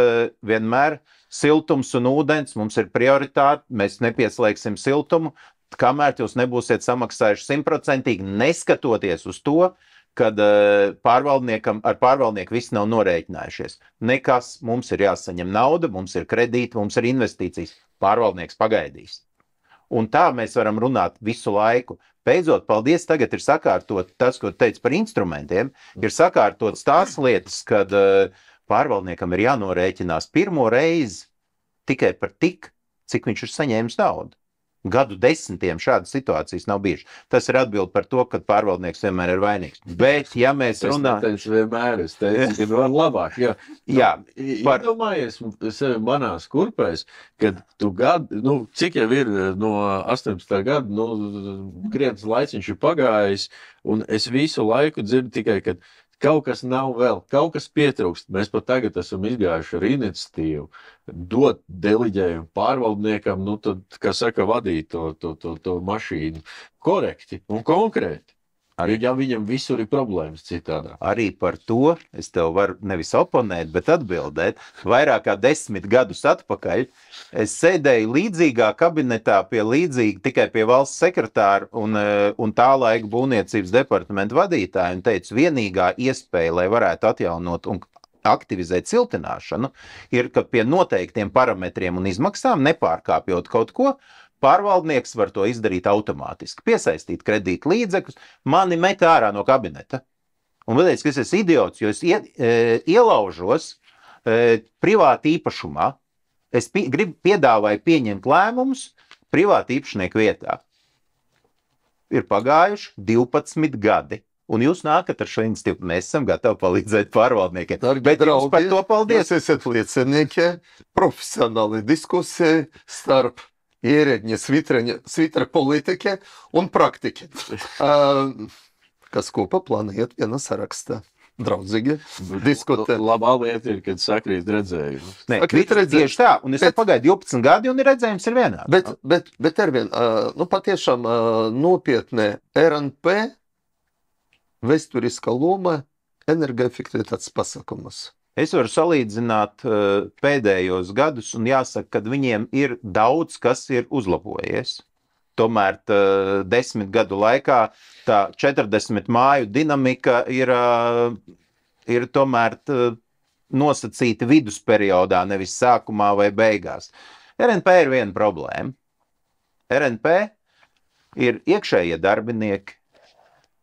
vienmēr siltums un ūdens, mums ir prioritāte, mēs nepieslēgsim siltumu, kamēr jūs nebūsiet samaksājuši 100%, neskatoties uz to, kad ar pārvaldnieku viss nav norēķinājušies. Nekas, mums ir jāsaņem nauda, mums ir kredīti, mums ir investīcijas. Pārvaldnieks pagaidīs. Un tā mēs varam runāt visu laiku. Beidzot, paldies, tagad ir sakārtot tas, ko teicu par instrumentiem, ir sakārtots tās lietas, kad pārvaldniekam ir jānorēķinās pirmo reizi tikai par tik, cik viņš ir saņēmis naudu. Gadu desmitiem šādas situācijas nav bijušas. Tas ir atbildi par to, ka pārvaldnieks vienmēr ir vainīgs. Bet, ja mēs runājam... Es teicu, ka var labāk. Iedomājies sevi manās kurpēs, kad tu gadu, cik jau ir no 18. gada, krietnes laiciņš ir pagājis, un es visu laiku dzirdu tikai, ka kaut kas nav vēl, kaut kas pietrūkst. Mēs pat tagad esam izgājuši ar iniciatīvu, dot deliģējumu pārvaldniekam, tad, kā saka, vadīt to mašīnu korekti un konkrēti. Ja viņam visur ir problēmas citādā. Arī par to es tev varu nevis oponēt, bet atbildēt. Vairāk kā 10 gadus atpakaļ es sēdēju līdzīgā kabinetā tikai pie valsts sekretāra un tā laika būvniecības departamenta vadītāja un teicu, vienīgā iespēja, lai varētu atjaunot un aktivizēt siltināšanu, ir, ka pie noteiktiem parametriem un izmaksām, nepārkāpjot kaut ko, pārvaldnieks var to izdarīt automātiski, piesaistīt kredīt līdzekļus, mani met ārā no kabineta. Un vēl teicu, ka es esmu idiots, jo es ielaužos privāti īpašumā, es piedāvāju pieņemt lēmumus privāti īpašnieku vietā. Ir pagājuši 12 gadi. Un jūs nākat ar šo iniciatīvu, mēs esam gatavi palīdzēt pārvaldniekiem. Bet jums par to paldies. Jūs esat liecinieki profesionāli diskusijai starp ierēģņa svitra politiķe un praktiķe, kas kopā plānojat viena sarakstā. draudzīgi diskutē. Labā lieta ir, kad sakrīt redzējums. Nē, Sakrīt redzējums. tieši tā, un es pagaidu 12 gadi, un redzējums ir vienāds. Bet Ervin, nu patiešām nopietnē RNP vēsturiskā loma energoefektivitātes pasākumus. Es varu salīdzināt pēdējos gadus, un jāsaka, ka viņiem ir daudz, kas ir uzlabojies. Tomēr 10 gadu laikā tā 40 māju dinamika ir tomēr nosacīta vidusperiodā, nevis sākumā vai beigās. RNP ir viena problēma. RNP ir iekšējie darbinieki,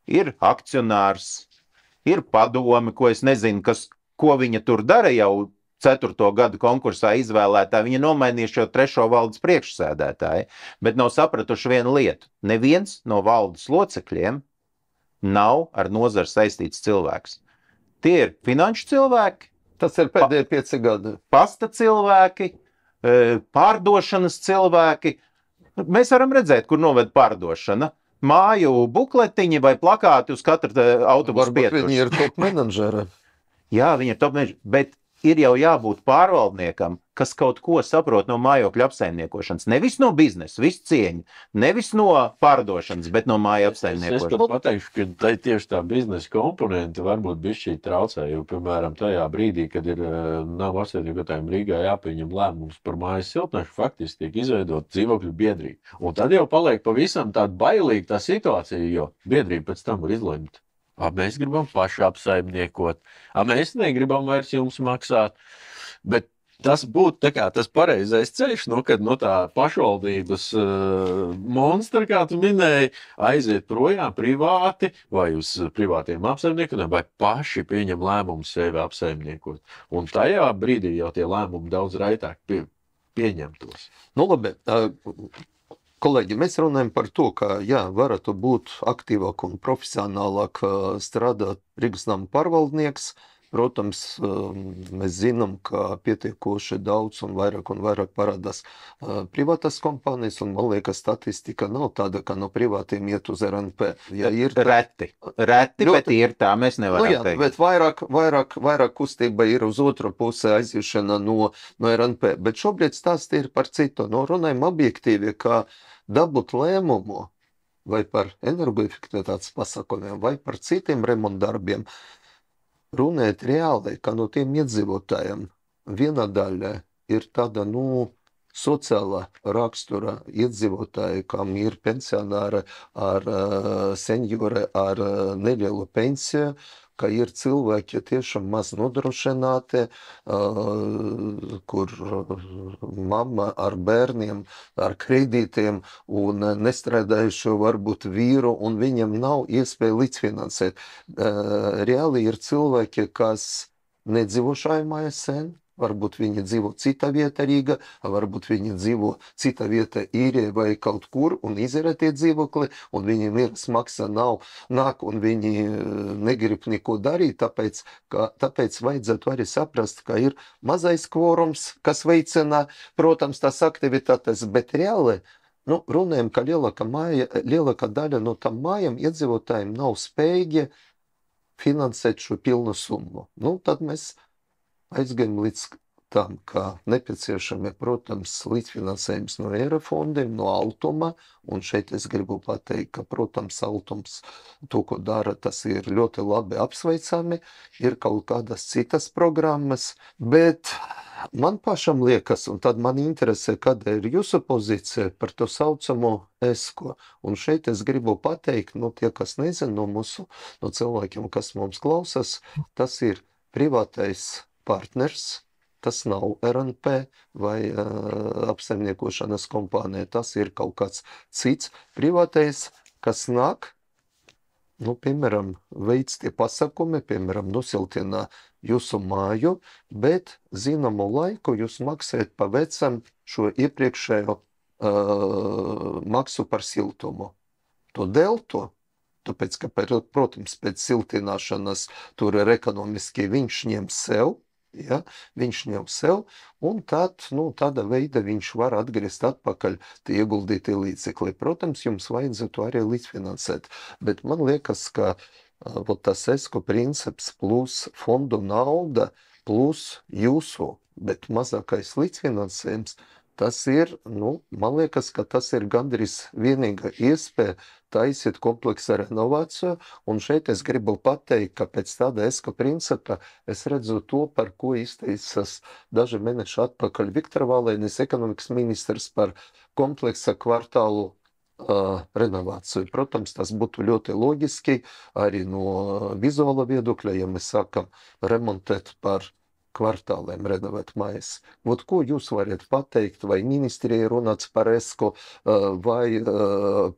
ir akcionārs, ir padome, ko es nezinu, ko viņa tur dara jau 4. gadu konkursā izvēlētā. Viņa nomainīja šo 3. valdes priekšsēdētāju, bet nav sapratuši vienu lietu. Neviens no valdes locekļiem nav ar nozari saistīts cilvēks. Tie ir finanšu cilvēki, Tas ir pēdējie 5 gadi. pasta cilvēki, pārdošanas cilvēki. Mēs varam redzēt, kur noved pārdošana. Māju bukletiņi vai plakāti uz katra autobusu Varbūt pieturas. viņi ir top menedžeri. Jā, viņi ir top menedžeri, bet ir jau jābūt pārvaldniekam, kas kaut ko saprot no mājokļu apsaimniekošanas. Nevis no biznesa, visu cieņu, nevis no pārdošanas, bet no māju Es apsaimniekošanas. pat pateikšu, ka tieši tā biznesa komponente varbūt bišķī traucē, jo, piemēram, tajā brīdī, kad ir nav apsaimniekotājiem Rīgā jāpieņem lēmums par mājas siltnešu, faktiski tiek izveidot dzīvokļu biedrība. Un tad jau paliek pavisam tāda bailīga tā situācija, jo biedrība pēc tam var izlemt. Mēs gribam paši apsaimniekot, mēs negribam vairs jums maksāt, bet tas būtu tā kā tas pareizais ceļš, kad no tā pašvaldības monstra, kā tu minēji, aiziet projām privāti vai uz privātiem apsaimniekiem, vai paši pieņem lēmumu sevi apsaimniekot. Un tajā brīdī jau tie lēmumi daudz raitāk pieņemtos. Nu labi, kolēģi, mēs runājam par to, ka, jā, varētu būt aktīvāk un profesionālāk strādāt Rīgas nama pārvaldnieks. Protams, mēs zinām, ka pietiekoši daudz un vairāk parādās privātās kompānijas, un man liekas, statistika nav tāda, ka no privātiem iet uz RNP. Ja ir Reti, Ļoti- bet ir tā, mēs nevaram jā, teikt. bet vairāk kustība ir uz otru pusi aiziešana no RNP. Bet šobrīd stāsts ir par citu. No runājam objektīvi, ka dabūt lēmumu vai par energoefektivitātes pasākumiem, vai par citiem remontdarbiem, runēt reāli, ka no tiem iedzīvotājiem viena daļa ir tāda, sociālā rakstura iedzīvotāji, kam ir pensionāri ar seniori ar nelielu pensiju, ka ir cilvēki tiešām maz nodrošināti, kur mamma ar bērniem, ar kredītiem un nestrādājušo varbūt vīru, un viņam nav iespēja līdzfinansēt. Reāli ir cilvēki, kas nedzīvo šajā mājā sen, varbūt viņi dzīvo citā vietā Rīgā, varbūt viņi dzīvo citā vietā Īrijā vai kaut kur un izērē tie dzīvokli, un viņiem īres maksa nāk, un viņi negrib neko darīt, tāpēc vajadzētu arī saprast, ka ir mazais kvorums, kas veicina, protams, tās aktivitātes, bet reāli, runājam, ka lielākā daļa no tam mājām iedzīvotājiem nav spējīgi finansēt šo pilnu summu. Tad mēs aizgājam līdz tam, ka nepieciešami, protams, līdzfinansējums no ERA fondiem, no Altuma, un šeit es gribu pateikt, ka, protams, Altums to, ko dara, tas ir ļoti labi apsveicami, ir kaut kādas citas programmas, bet man pašam liekas, un tad man interesē, kāda ir jūsu pozīcija par to saucamo ESCO, un šeit es gribu pateikt, tie, kas nezina no cilvēkiem, kas mums klausās, tas ir privātais partners, tas nav RNP vai apsaimniekošanas kompānija, tas ir kaut kāds cits privātais, kas nāk, piemēram, veids tie pasākumi, piemēram, nosiltina jūsu māju, bet zināmu laiku jūs maksājat pa vecam šo iepriekšējo maksu par siltumu. To deltu, tāpēc, ka, protams, pēc siltināšanas tur ir ekonomiski viņš ņem sev, viņš ņem sev, un tad, tāda veida viņš var atgriezt atpakaļ tie ieguldītie līdzekļi. Protams, jums vajadzētu arī līdzfinansēt, bet man liekas, ka vot tas ESCO princips plus fondu nauda plus jūsu, bet mazākais līdzfinansējums, tas ir, man liekas, ka tas ir gandrīz vienīga iespēja taisīt kompleksa renovāciju, un šeit es gribu pateikt, ka pēc tāda ESCO principa es redzu to, par ko izteicas daži mēneši atpakaļ Viktor Valēnis, ekonomikas ministrs, par kompleksa kvartālu renovāciju. Protams, tas būtu ļoti loģiski arī no vizuāla viedokļa, ja mēs sākam remontēt par kvartāliem, renovēt mājas. Vot ko jūs varat pateikt, vai ministrija runāts par ESCO, vai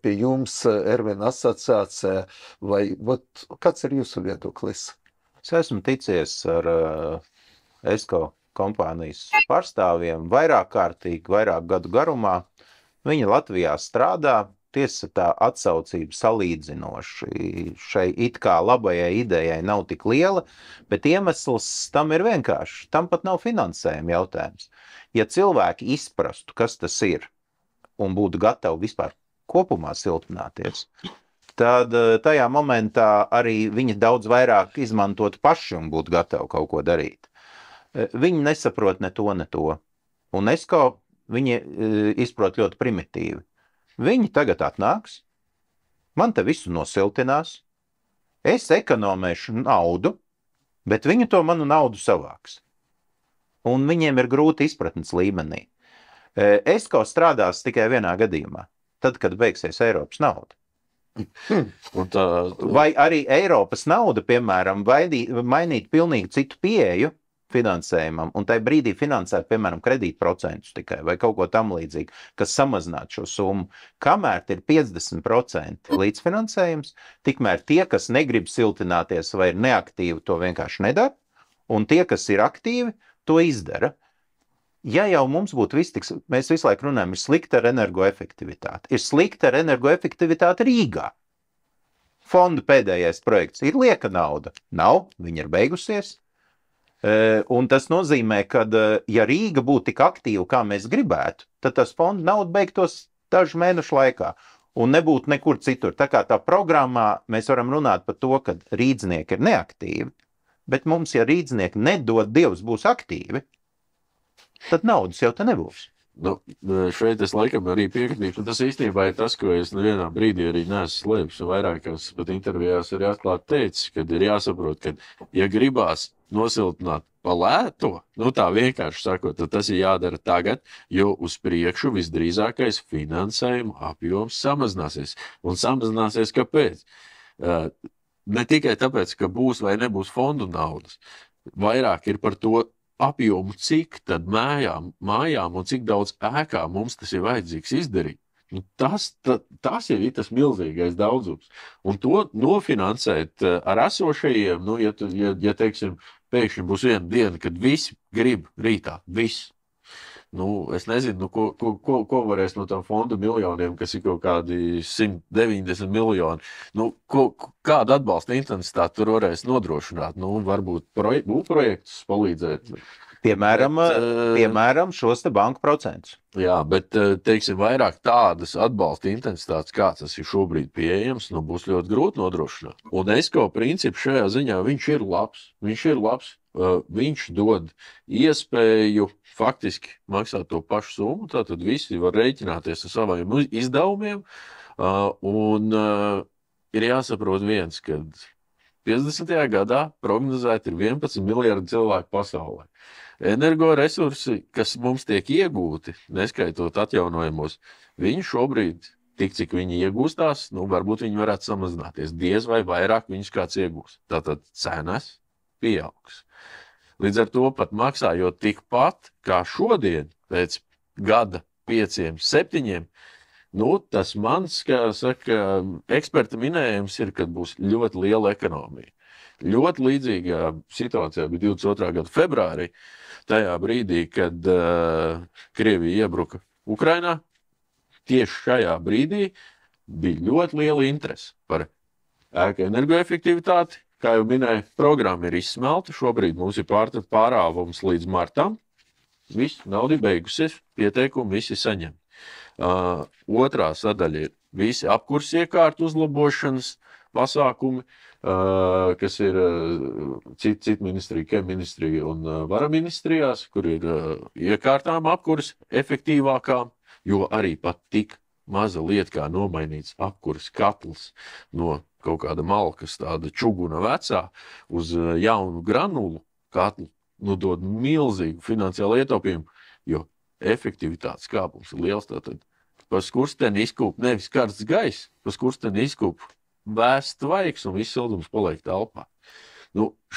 pie jums Ervin asociācija, vai vot kāds ir jūsu viedoklis? Es esmu ticies ar ESCO kompānijas pārstāvjiem vairāk gadu garumā. Viņa Latvijā strādā, tiesa tā atsaucība salīdzinoši šai it kā labajai idejai nav tik liela, bet iemesls tam ir vienkārši. Tam pat nav finansējuma jautājums. Ja cilvēki izprastu, kas tas ir, un būtu gatavi vispār kopumā siltināties, tad tajā momentā arī viņi daudz vairāk izmantot paši un būtu gatavi kaut ko darīt. Viņi nesaprot ne to. Un ESCO viņi izprot ļoti primitīvi. Viņi tagad atnāks, man te visu nosiltinās, es ekonomēšu naudu, bet viņi to manu naudu savāks. Un viņiem ir grūti izpratnes līmenī. ESCO strādās tikai vienā gadījumā, tad, kad beigsies Eiropas nauda. Vai arī Eiropas nauda, piemēram, mainīt pilnīgi citu pieeju finansējumam, un tai brīdī finansēt, piemēram, kredītprocentus tikai, vai kaut ko tam līdzīgi, kas samazinātu šo summu. Kamēr ir 50% līdzfinansējums, tikmēr tie, kas negrib siltināties vai ir neaktīvi, to vienkārši nedara, un tie, kas ir aktīvi, to izdara. Ja jau mums būtu mēs visu laiku runājam, ir slikta ar energoefektivitāti. Ir slikta ar energoefektivitāti Rīgā. Fonda pēdējais projekts ir lieka nauda. Nav, viņa ir beigusies. Un tas nozīmē, ka, ja Rīga būtu tik aktīva, kā mēs gribētu, tad tas fonda nauda beigtos dažu mēnešu laikā un nebūtu nekur citur. Tā kā tā programmā mēs varam runāt par to, ka rīdznieki ir neaktīvi, bet mums, ja rīdznieki nedod Dievs būs aktīvi, tad naudas jau te nebūs. Šeit es laikam arī piekritīšu, un tas īstenībā ir tas, ko es vienā brīdī arī neesmu slēpis, un vairākās pat intervijās arī atklāt teicis, kad ir jāsaprot, ka, ja gribās nosiltināt pa lēto, tā vienkārši sakot, tad tas ir jādara tagad, jo uz priekšu visdrīzākais finansējuma apjoms samazināsies. Un samazināsies kāpēc? Ne tikai tāpēc, ka būs vai nebūs fondu naudas, vairāk ir par to apjomu, cik tad mājām un cik daudz ēkā mums tas ir vajadzīgs izdarīt. Tas jau ir tas milzīgais daudzums. Un to nofinansēt ar esošajiem, ja teiksim, pēkšņi būs viena diena, kad visi grib rītā, viss. Es nezinu, ko varēs no tām fondu miljoniem, kas ir kaut kādi 190 miljoni. Kādu atbalsta intensitāti tur varēs nodrošināt? Varbūt projektus palīdzēt. Piemēram, šos te banku procentus. Jā, bet, teiksim, vairāk tādas atbalsta intensitātes, kā tas ir šobrīd pieejams, būs ļoti grūti nodrošināt. Un ESCO princips šajā ziņā, viņš ir labs. Viņš dod iespēju faktiski maksāt to pašu summu, tātad visi var rēķināties ar saviem izdevumiem, un ir jāsaprot viens, ka 50. gadā prognozēt ir 11 miljardi cilvēku pasaulē. Energoresursi, kas mums tiek iegūti, neskaitot atjaunojamos, viņi šobrīd, tik cik viņi iegūstās, varbūt viņi varētu samazināties, diez vai vairāk viņus kāds iegūs. Tātad cenas pieaugs. Līdz ar to pat maksājot tikpat kā šodien, pēc gada 5, 7, tas mans, kā saka, eksperta minējums ir, kad būs ļoti liela ekonomija. Ļoti līdzīgā situācijā bija 22. gada februārī, tajā brīdī, kad Krievija iebruka Ukrainā, tieši šajā brīdī bija ļoti liela interese par ēku energoefektivitāti. Kā jau minēju, programma ir izsmelta. Šobrīd mums ir pārāvums līdz martam. Viss, nauda ir beigusies, pieteikumi visi saņem. Otrā sadaļa ir visi apkurs iekārtu uzlabošanas pasākumi, kas ir citu ministriju, KEM ministriju un vara ministrijās, kur ir iekārtām apkuras efektīvākām, jo arī pat tik maza lieta kā nomainīts apkuras katls no kaut kāda malkas, tāda čuguna vecā, uz jaunu granulu katlu, dod milzīgu finansiālu ietaupījumu, jo efektivitātes kāpums ir liels. Tātad pa skursteni izkūp nevis karsts gaiss, pa skursteni izkūp vēsts tvaiks un viss sildums paliek telpā.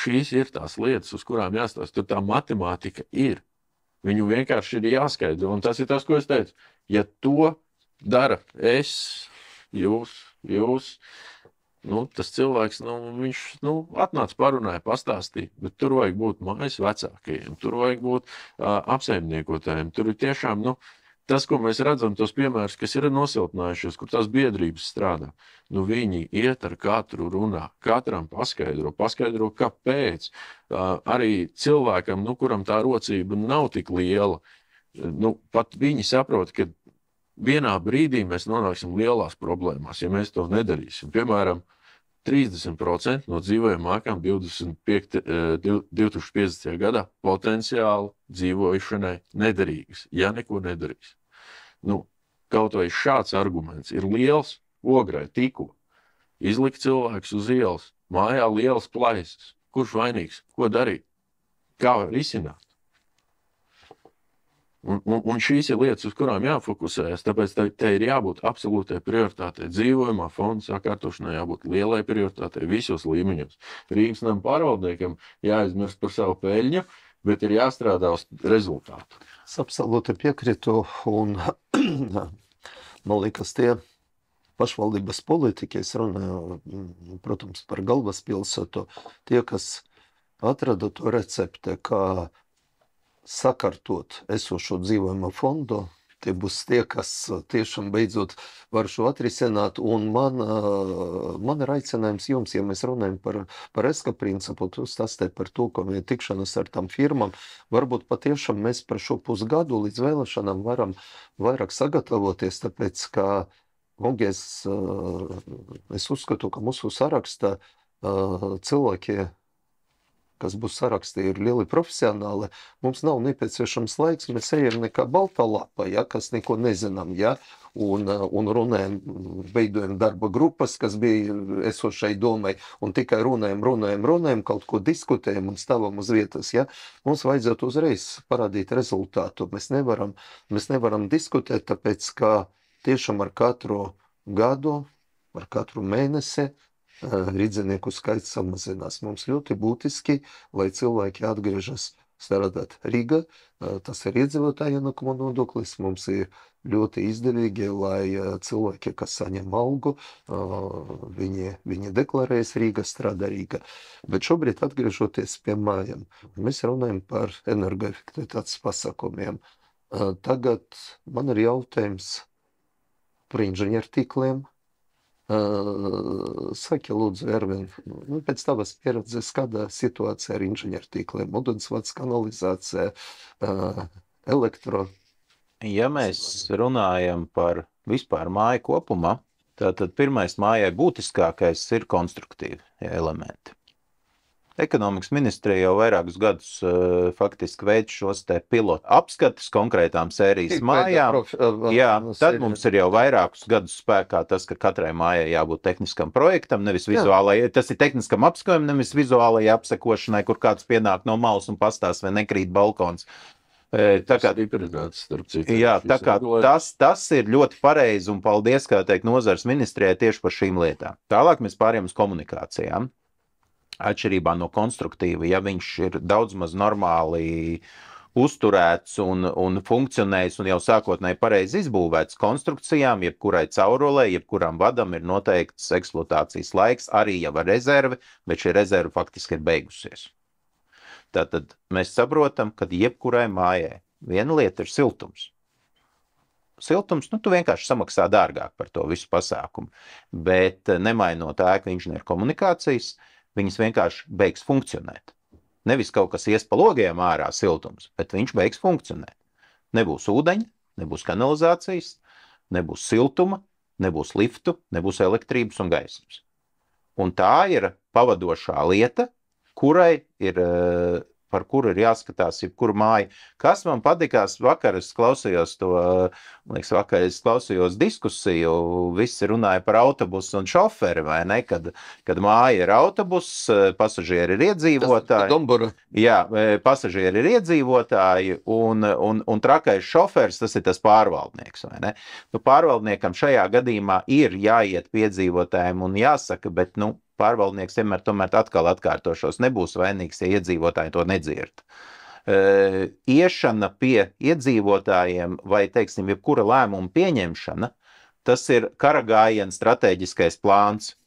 Šīs ir tās lietas, uz kurām jāstāsta. Tur tā matemātika ir. Viņu vienkārši ir jāskaidro. Un tas ir tas, ko es teicu. Ja to dara jūs, tas cilvēks, viņš atnāca parunāja, pastāstīja, bet tur vajag būt mājas vecākajiem, tur vajag būt apsaimniekotājiem. Tur ir tiešām, tas, ko mēs redzam, tos piemērus, kas ir nosiltinājušies, kur tās biedrības strādā, viņi iet ar katru runā, katram paskaidro, kāpēc. Arī cilvēkam, kuram tā rocība nav tik liela, pat viņi saprot, ka vienā brīdī mēs nonāksim lielās problēmās, ja mēs to nedarīsim. Piemēram, 30% no dzīvojamām ēkām 2050. gadā potenciāli dzīvošanai nederīgas, ja neko nedarīs. Kaut vai šāds arguments ir liels ograi tikko. Izlikt cilvēkus uz ielas, mājā lielas plaisas. Kurš vainīgs? Ko darīt? Kā risināt? Un šīs ir lietas, uz kurām jāfokusējas, tāpēc te ir jābūt absolūtai prioritātei. Dzīvojamā fonda sakārtošanai jābūt lielai prioritātei visos līmeņos. Rīgas nama pārvaldniekam jāizmirst par savu peļņu, bet ir jāstrādā uz rezultātu. Es absolūti piekrītu, un man liekas, tie pašvaldības politiķi, es runāju, protams, par galvaspilsētu, tie, kas atrada to recepti, kā sakārtot esošo dzīvojamo fondu, tie būs tie, kas tiešām beidzot var šo atrisināt, un man ir aicinājums jums, ja mēs runājam par ESKA principu, tu stāstīji par to, ka ir tikšanas ar tām firmām, varbūt patiešām mēs par šo pusgadu līdz vēlēšanām varam vairāk sagatavoties, tāpēc, ka es uzskatu, ka mūsu saraksta cilvēki, kas būs sarakstī, ir lieli profesionāli, mums nav nepieciešams laiks, mēs ejam nekā balta lapa, kas neko nezinām, un runājam, veidojam darba grupas, kas bija esošai domai, un tikai runājam, kaut ko diskutējam un stāvam uz vietas, mums vajadzētu uzreiz parādīt rezultātu. Mēs nevaram diskutēt, tāpēc, ka tiešām ar katru gadu, ar katru mēnesi rīdzinieku skaits samazinās. Mums ļoti būtiski, lai cilvēki atgriežas strādāt Rīgā. Tas ir iedzīvotāju ienākuma nodoklis. Mums ir ļoti izdevīgi, lai cilvēki, kas saņem algu, viņi deklarējas Rīgā, strādā Rīgā. Bet šobrīd, atgriežoties pie mājām, mēs runājam par energoefektivitātes pasākumiem. Tagad man ir jautājums par inženiertīkliem. Saki, lūdzu, Ervin, pēc tavas pieredzes, kāda situācija ar inženiertīkliem, ūdensvads, kanalizācija, elektro? Ja mēs runājam par vispār māju kopumā, tad pirmais mājai būtiskākais ir konstruktīvi elementi. Ekonomikas ministrija jau vairākus gadus faktiski veic šos te pilotu apskatus konkrētām sērijas mājām. Tad mums ir jau vairākus gadus spēkā tas, ka katrai mājai jābūt tehniskam projektam, nevis vizuālai, tas ir tehniskam apskojumam, nevis vizuālai apsekošanai, kur kāds pienāk no malas un pastās vai nekrīt balkons. Tā kā tas ir ļoti pareizi un paldies, kā teikt, nozars ministrijai tieši par šīm lietām. Tālāk mēs pārējām uz komunikācijām. Atšķirībā no konstruktīva, ja viņš ir daudz maz normāli uzturēts un funkcionējis un jau sākotnēji pareizi izbūvēts konstrukcijām, jebkurai caurulē, jebkuram vadam ir noteikts eksploatācijas laiks, arī jau ar rezervi, bet šī rezerve faktiski ir beigusies. Tātad mēs saprotam, ka jebkurai mājai viena lieta ir siltums. Siltums, tu vienkārši samaksā dārgāk par to visu pasākumu, bet nemainot ēku inženieru komunikācijas, viņas vienkārši beigs funkcionēt. Nevis kaut kas ies pa logiem ārā siltums, bet viņš beigs funkcionēt. Nebūs ūdeņa, nebūs kanalizācijas, nebūs siltuma, nebūs liftu, nebūs elektrības un gaismas. Un tā ir pavadošā lieta, par kuru ir jāskatās jebkura māja. Kas man patikās vakar, es klausījos diskusiju, visi runāja par autobusu un šoferi, vai ne, kad māja ir autobuss, pasažieri ir iedzīvotāji. Dombura. Jā, pasažieri ir iedzīvotāji un trakais šoferis, tas ir tas pārvaldnieks, vai ne? Nu, pārvaldniekam šajā gadījumā ir jāiet piedzīvotājiem un jāsaka, bet, pārvaldnieks vienmēr tomēr atkal atkārtošos, nebūs vainīgs, ja iedzīvotāji to nedzird. Iešana pie iedzīvotājiem vai, teiksim, jebkura lēmuma pieņemšana, tas ir karagājiena strateģiskais plāns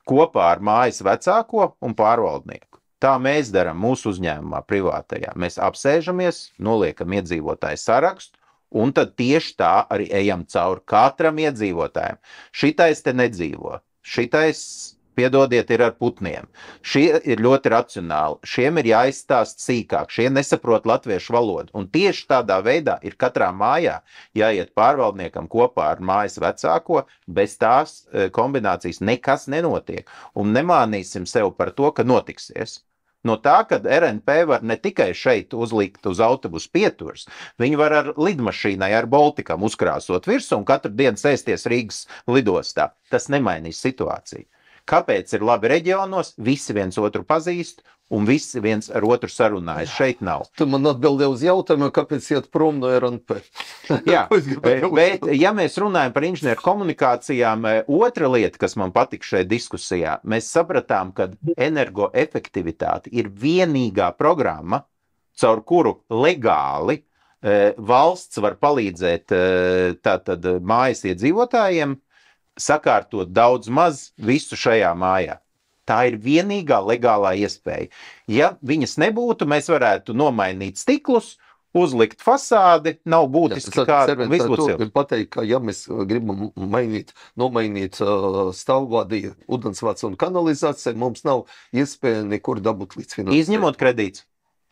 kopā ar mājas vecāko un pārvaldnieku. Tā mēs darām mūsu uzņēmumā privātajā. Mēs apsēžamies, noliekam iedzīvotāju sarakstu, un tad tieši tā arī ejam cauri katram iedzīvotājiem. Šitais te nedzīvo, šitais, piedodiet, ir ar putniem. Šie ir ļoti racionāli. Šiem ir jāizstāst sīkāk. Šie nesaprot latviešu valodu. Un tieši tādā veidā ir katrā mājā jāiet pārvaldniekam kopā ar mājas vecāko. Bez tās kombinācijas nekas nenotiek. Un nemānīsim sev par to, ka notiksies. No tā, kad RNP var ne tikai šeit uzlikt uz autobusu pieturas, viņi var ar lidmašīnai, ar Baltikam uzkrāsot virsmu un katru dienu sēsties Rīgas lidostā. Tas nemainīs situāciju. Kāpēc ir labi reģionos? Visi viens otru pazīst un visi viens ar otru sarunājas. Šeit nav. Tu man atbildēji uz jautājumu, kāpēc iet prom no RNP. Jā, bet ja mēs runājam par inženieru komunikācijām, otra lieta, kas man patika šajā diskusijā, mēs sapratām, ka energoefektivitāte ir vienīgā programma, caur kuru legāli valsts var palīdzēt tātad mājas iedzīvotājiem sakārtot daudz maz visu šajā mājā. Tā ir vienīgā legālā iespēja. Ja viņas nebūtu, mēs varētu nomainīt stiklus, uzlikt fasādi, nav būtiski kāda visbūcība. Pateikt, ka ja mēs gribam nomainīt stāvvadi, ūdensvats un kanalizāciju, mums nav iespēja nekur dabūt līdzfinansējumu. Izņemot kredītus.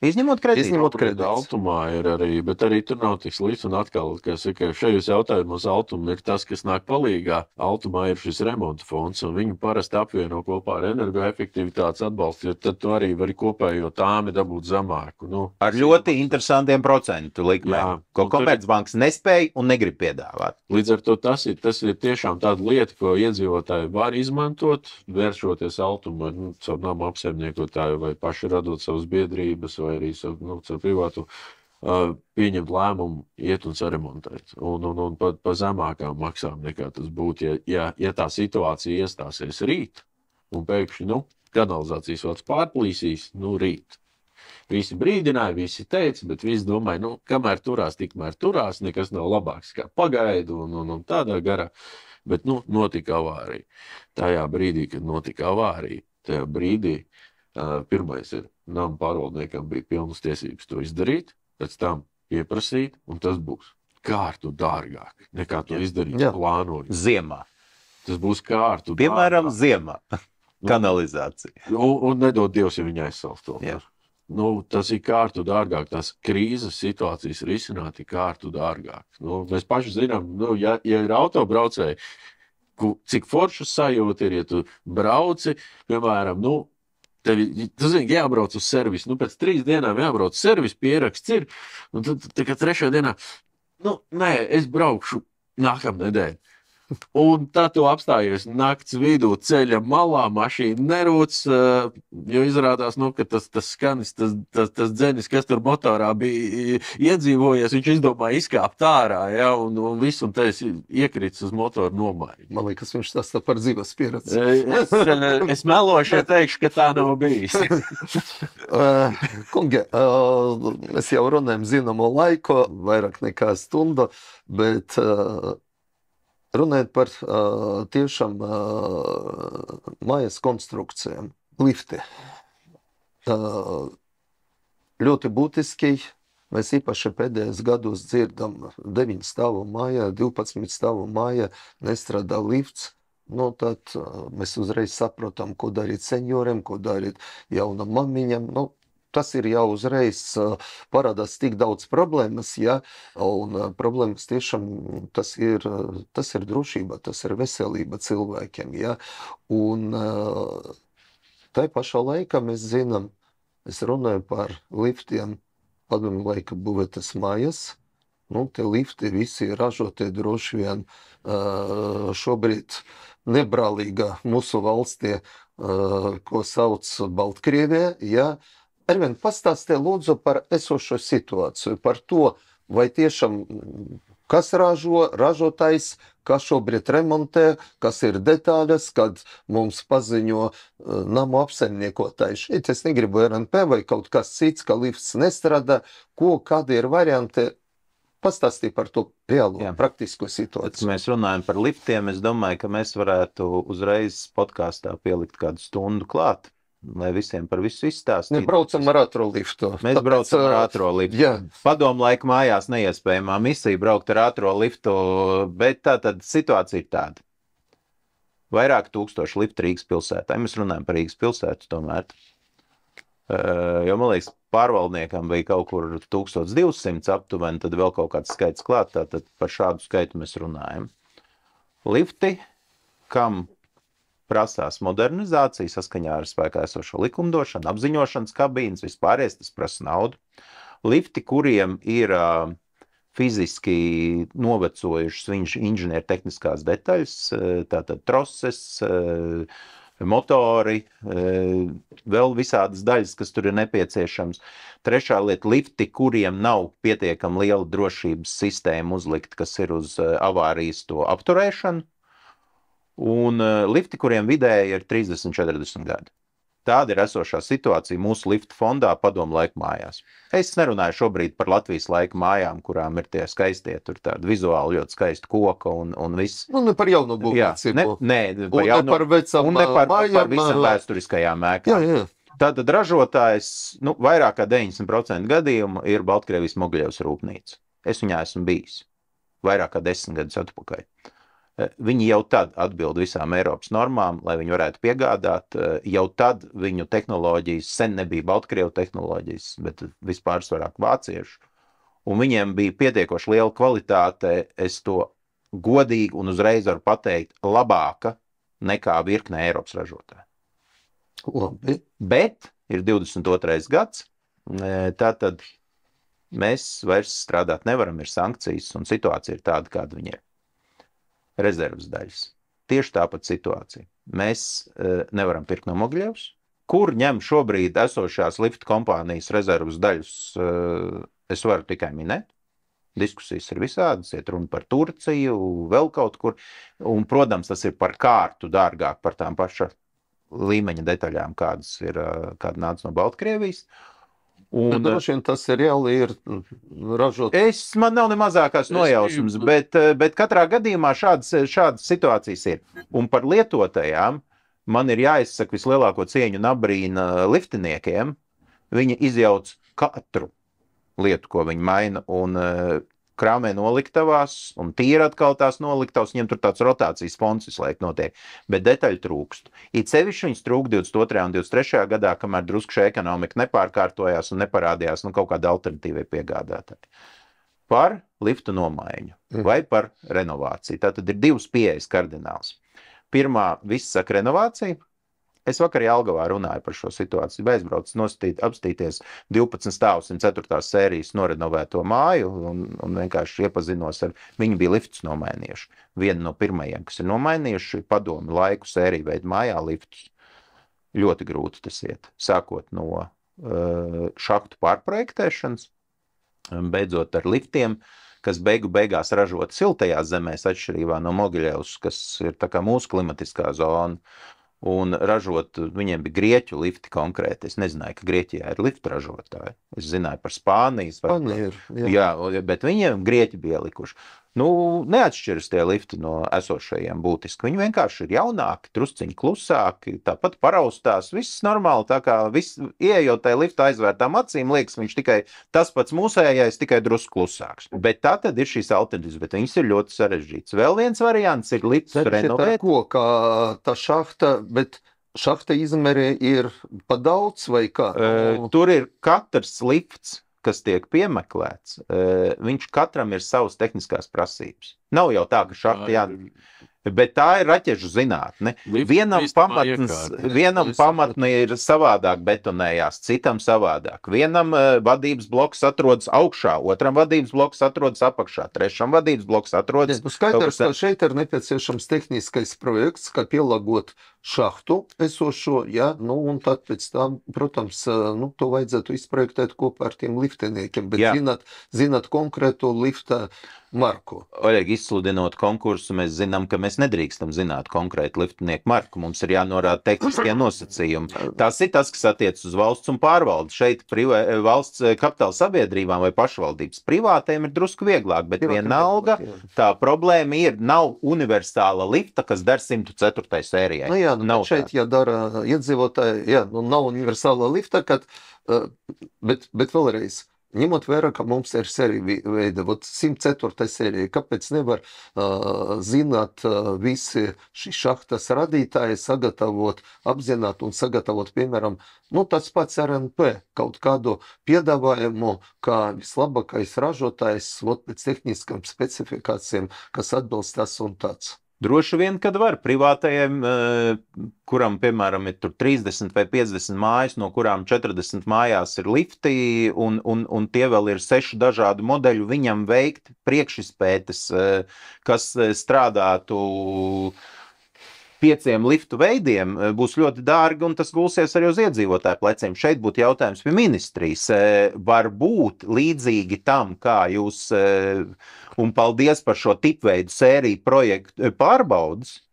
Izņemot kredītus. Altumā ir arī, bet arī tur nav tik slikts. Un atkal, ka šajos jautājumos Altuma ir tas, kas nāk palīgā. Altumā ir šis remonta fonds, un viņu parasti apvieno kopā ar energoefektivitātes atbalstu, jo tad tu arī vari kopējo tāmi dabūt zemāku. Ar ļoti interesantiem procentu likmēm, ko Komercbanks nespēja un negrib piedāvāt. Līdz ar to tas ir tiešām tāda lieta, ko iedzīvotāji var izmantot, vēršoties Altuma, savu namu apsaimniekotāju vai paši radot savas biedrības vai arī caur privātu pieņemt lēmumu, iet un saremontēt. Un pa zemākām maksām nekā tas būtu, ja tā situācija iestāsies rīt, un pēkšņi, kanalizācijas vats pārplīsīs, rīt. Visi brīdināja, visi teica, bet visi domāja, kamēr turās, tikmēr turās, nekas nav labāks kā pagaidu un tādā garā. Bet, notika avārija. Tajā brīdī, kad notika avārija, tajā brīdī pirmais ir, nama pārvaldniekam bija pilnas tiesības to izdarīt, pēc tam pieprasīt, un tas būs kārtu dārgāk, nekā to izdarīt plānojot. Ziemā. Tas būs kārtu Piemēram, dārgāk. Ziemā. Kanalizācija. Un nedod Dievs, ja viņa aizsals to. Tas ir kārtu dārgāk, tās krīzes situācijas risināt ir kārtu dārgāk. Mēs paši zinām, ja ir autobraucēji, cik foršas sajūta ir, ja tu brauci, piemēram, tu zini, jābrauc uz servisu. Pēc 3 dienām jābrauc uz servisu, pieraksts ir. Un tad, kad 3. dienā, nē, es braukšu nākamnedēļ. Un tad tu apstājies nakts vidū, ceļa malā, mašīna nerūc, jo izrādās, ka tas skanis, tas dzenis, kas tur motorā bija iedzīvojies, viņš izdomāja izkāpt ārā, un viss, un te iekrits uz motoru nomaiņu. Man liekas, viņš tas tā par dzīves pieredzi. Es melošu, ja teikšu, ka tā nav bijis. Kungi, mēs jau runājam zināmo laiku, vairāk nekā stundu, bet runājot par tiešām mājas konstrukcijām, lifti. Ļoti būtiski, mēs īpaši pēdējos gados dzirdam 9 stāvu mājā, 12 stāvu mājā nestrādā lifts. Tad mēs uzreiz saprotam, ko darīt senioriem, ko darīt jaunam mamiņam. tas ir jau uzreiz parādās tik daudz problēmas, ja, un problēmas tiešām tas ir drošība, tas ir veselība cilvēkiem, ja, un tai pašā laikā mēs zinām, es runāju par liftiem, padomju laika būvētas mājas, tie lifti visi ražotie droši vien šobrīd nebrālīga mūsu valstī, ko sauc Baltkrievijā, ja. Arvien, pastāstī lūdzu par esošo situāciju, par to, vai tiešām kas ražotājs, kas šobrīd remontē, kas ir detaļas, kad mums paziņo namu apsaimniekotāji. Šeit es negribu RNP vai kaut kas cits, ka lifts nestrādā, kādi ir varianti. Pastāstī par to reālo, praktisko situāciju. Mēs runājam par liftiem. Es domāju, ka mēs varētu uzreiz podkāstā pielikt kādu stundu klāt, lai visiem par visu izstāstītu. Braucam ar ātro liftu. Mēs braucam ar ātro liftu. Jā. Padomu laiku mājās neiespējamā misija braukt ar ātro liftu, bet tātad situācija ir tāda. Vairāk tūkstoši liftu Rīgas pilsētā. Mēs runājam par Rīgas pilsētu tomēr. Jo, man liekas, pārvaldniekam bija kaut kur 1200 aptuveni, tad vēl kaut kāds skaits klāt, tātad par šādu skaitu mēs runājam. Lifti, kam prasās modernizācija saskaņā ar spēkā esošo likumdošanu, apziņošanas kabīnes, vispārējais, tas prasa naudu. Lifti, kuriem ir fiziski novecojušas inženiertehniskās detaļas, tātad troses, motori, vēl visādas daļas, kas tur ir nepieciešams. Trešā lieta, lifti, kuriem nav pietiekami liela drošības sistēma uzlikt, kas ir uz avārijas to apturēšanu, un lifti, kuriem vidēji ir 30-40 gadi. Tāda ir esošā situācija mūsu liftu fondā padomu laiku mājās. Es nerunāju šobrīd par Latvijas laika mājām, kurām ir tie skaistie, tur tādi vizuāli ļoti skaisti koka un viss. Ne par jaunu būvniecību. Par vecām mājām. Par visam vēsturiskajām ēkām. Jā. Tātad ražotājs, vairāk kā 90% gadījumu ir Baltkrievijas Mogļevas rūpnīca. Es viņā esmu bijis. Vairāk kā 10 gadus atpakaļ. Viņi jau tad atbild visām Eiropas normām, lai viņi varētu piegādāt. Jau tad viņu tehnoloģijas sen nebija Baltkrievu tehnoloģijas, bet vispārsvarāk vāciešu. Un viņiem bija pietiekoši liela kvalitāte, es to godīgi un uzreiz varu pateikt, labāka nekā virkne Eiropas ražotāji. Labi. Bet ir 22. gads, tātad mēs vairs strādāt nevaram, ir sankcijas un situācija ir tāda, kāda viņa ir. Rezervas daļas. Tieši tāpat situācija. Mēs nevaram pirkt no Mogļevas. Kur ņem šobrīd esošās liftu kompānijas rezervas daļas, es varu tikai minēt. Diskusijas ir visādas, iet runa par Turciju, vēl kaut kur. Un, protams, tas ir par kārtu dārgāk par tām paša līmeņa detaļām, kāda nāca no Baltkrievijas. Un droši vien tas reāli ir ražot. Man nav ne mazākās nojausmas, bet katrā gadījumā šādas situācijas ir. Un par lietotajām man ir jāizsaka vislielāko cieņu un abrīna liftiniekiem. Viņi izjauc katru lietu, ko viņi maina, un krāmē noliktavās, un tīra atkal tās noliktavas, viņiem tur tāds rotācijas fonds visu laiku notiek, bet detaļu trūkst. It sevišķi viņas trūk 22. un 23. gadā, kamēr drusku šī ekonomika nepārkārtojās un neparādījās kaut kāda alternatīvai piegādātāji. Par liftu nomaiņu vai par renovāciju. Tātad ir divas pieejas kardināls. Pirmā, viss saka renovācija. Es vakar Jelgavā runāju par šo situāciju. Aizbraucu apstīties 12 stāvus un 4. sērijas norenovēto māju un vienkārši iepazinos ar, viņi bija liftus nomainījuši. Viena no pirmajiem, kas ir nomainījuši, padomi laiku sēriju veidu mājā liftus. Ļoti grūti tas iet. Sākot no šahtu pārprojektēšanas, beidzot ar liftiem, kas beigās ražot siltajās zemēs atšķirībā no Mogļevas, kas ir tā kā mūsu klimatiskā zona. Un ražot, viņiem bija grieķu lifti konkrēti. Es nezināju, ka Grieķijā ir liftu ražotāji. Es zināju par Spānijas. Spānija ir, jā, bet viņiem grieķi bija ielikuši. Neatšķiras tie lifti no esošajiem būtiski. Viņi vienkārši ir jaunāki, drusciņi klusāki, tāpat paraustās, viss normāli, tā kā ieejot tajā lifta aizvērtām acīm, liekas, viņš tikai tas pats mūsējais, tikai drusku klusāks. Bet tā tad ir šīs alternatīvas, bet viņas ir ļoti sarežģītas. Vēl viens variants ir lifts renovēt. Ko, kā tā šahta, bet šahta izmērē ir pa daudz vai kā? Tur ir katrs lifts, kas tiek piemeklēts, viņš katram ir savas tehniskās prasības. Nav jau tā, ka šahta bet tā ir raķešu zinātne. Vienam pamatne ir savādāk betonējās, citam savādāk. Vienam vadības bloks atrodas augšā, otram vadības bloks atrodas apakšā, trešam vadības bloks atrodas... Skaidrs, ka šeit ir nepieciešams tehniskais projekts, kā pielāgot šahtu esošo, ja, nu, un tad pēc tam, protams, nu, to vajadzētu izprojektēt kopā ar tiem lifteniekiem, bet zināt konkrētu lifta marku. Oļeg, izsludinot konkursu, mēs zinām, ka mēs nedrīkstam zināt konkrētu liftinieku marku. Mums ir jānorāda tehniskie nosacījumi. Tas ir tas, kas attiec uz valsts un pārvaldi. Šeit valsts kapitāla sabiedrībām vai pašvaldības privātiem ir drusku vieglāk, bet vienalga tā problēma ir, nav universāla lifta, kas der 104. sērijai. Nu jā, nu, šeit, ja dara iedzīvotāji, jā, nu nav universāla lifta, bet vēlreiz, ņemot vērā, ka mums ir sērija veida, 104. sērija, kāpēc nevar zināt visi šī šahtas radītāji, sagatavot, apzināt un sagatavot, piemēram, nu, tas pats RNP, kaut kādu piedāvājumu, kā vislabākais ražotājs, pēc tehniskām specifikācijām, kas atbilst tas un tāds. Droši vien, kad var privātajiem, kuram, piemēram, ir tur 30 vai 50 mājas, no kurām 40 mājās ir lifti, un tie vēl ir 6 dažādu modeļu, viņam veikt priekšizpētes, kas strādātu 5 liftu veidiem, būs ļoti dārgi, un tas gulsies arī uz iedzīvotāju pleciem. Šeit būtu jautājums pie ministrijas. Var būt līdzīgi tam, kā jūs, un paldies par šo tipveidu sēriju projektu pārbaudas,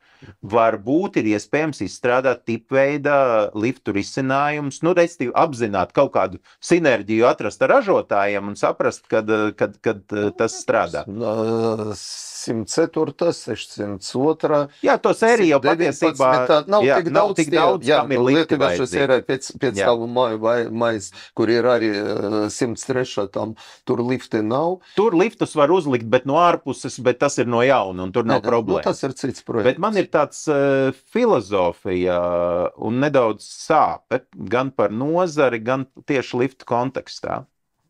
varbūt ir iespējams izstrādāt tipveida liftu risinājumus, nu, respektīvi apzināt kaut kādu sinerģiju atrast ar ražotājiem un saprast, kad tas strādā. 104, 602. Jā, to sēriju jau patiesībā nav tik daudz, kam ir lifti vajadzīgi. Pēc tavu māju mājas, kur ir arī 103, tam tur lifti nav. Tur liftus var uzlikt, bet no ārpuses, bet tas ir no jauna, un tur nav problēma. Nu, tas ir cits projekts. Bet man ir tāds filozofija un nedaudz sāpe, gan par nozari, gan tieši liftu kontekstā,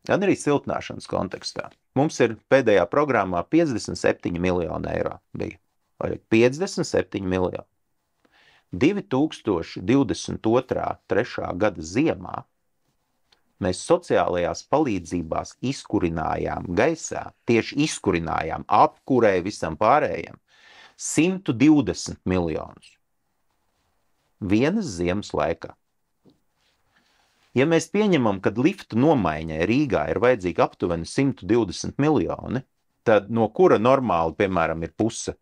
gan arī siltināšanas kontekstā. Mums ir pēdējā programmā 57 miljoni eiro bija. 57 miljoni. 2022. gada ziemā mēs sociālajās palīdzībās izkurinājām gaisā, tieši izkurinājām, apkurēja visam pārējiem, 120 miljonus. Vienas ziemas laikā. Ja mēs pieņemam, ka liftu nomaiņai Rīgā ir vajadzīgi aptuveni 120 miljoni, tad no kura normāli, piemēram, ir puse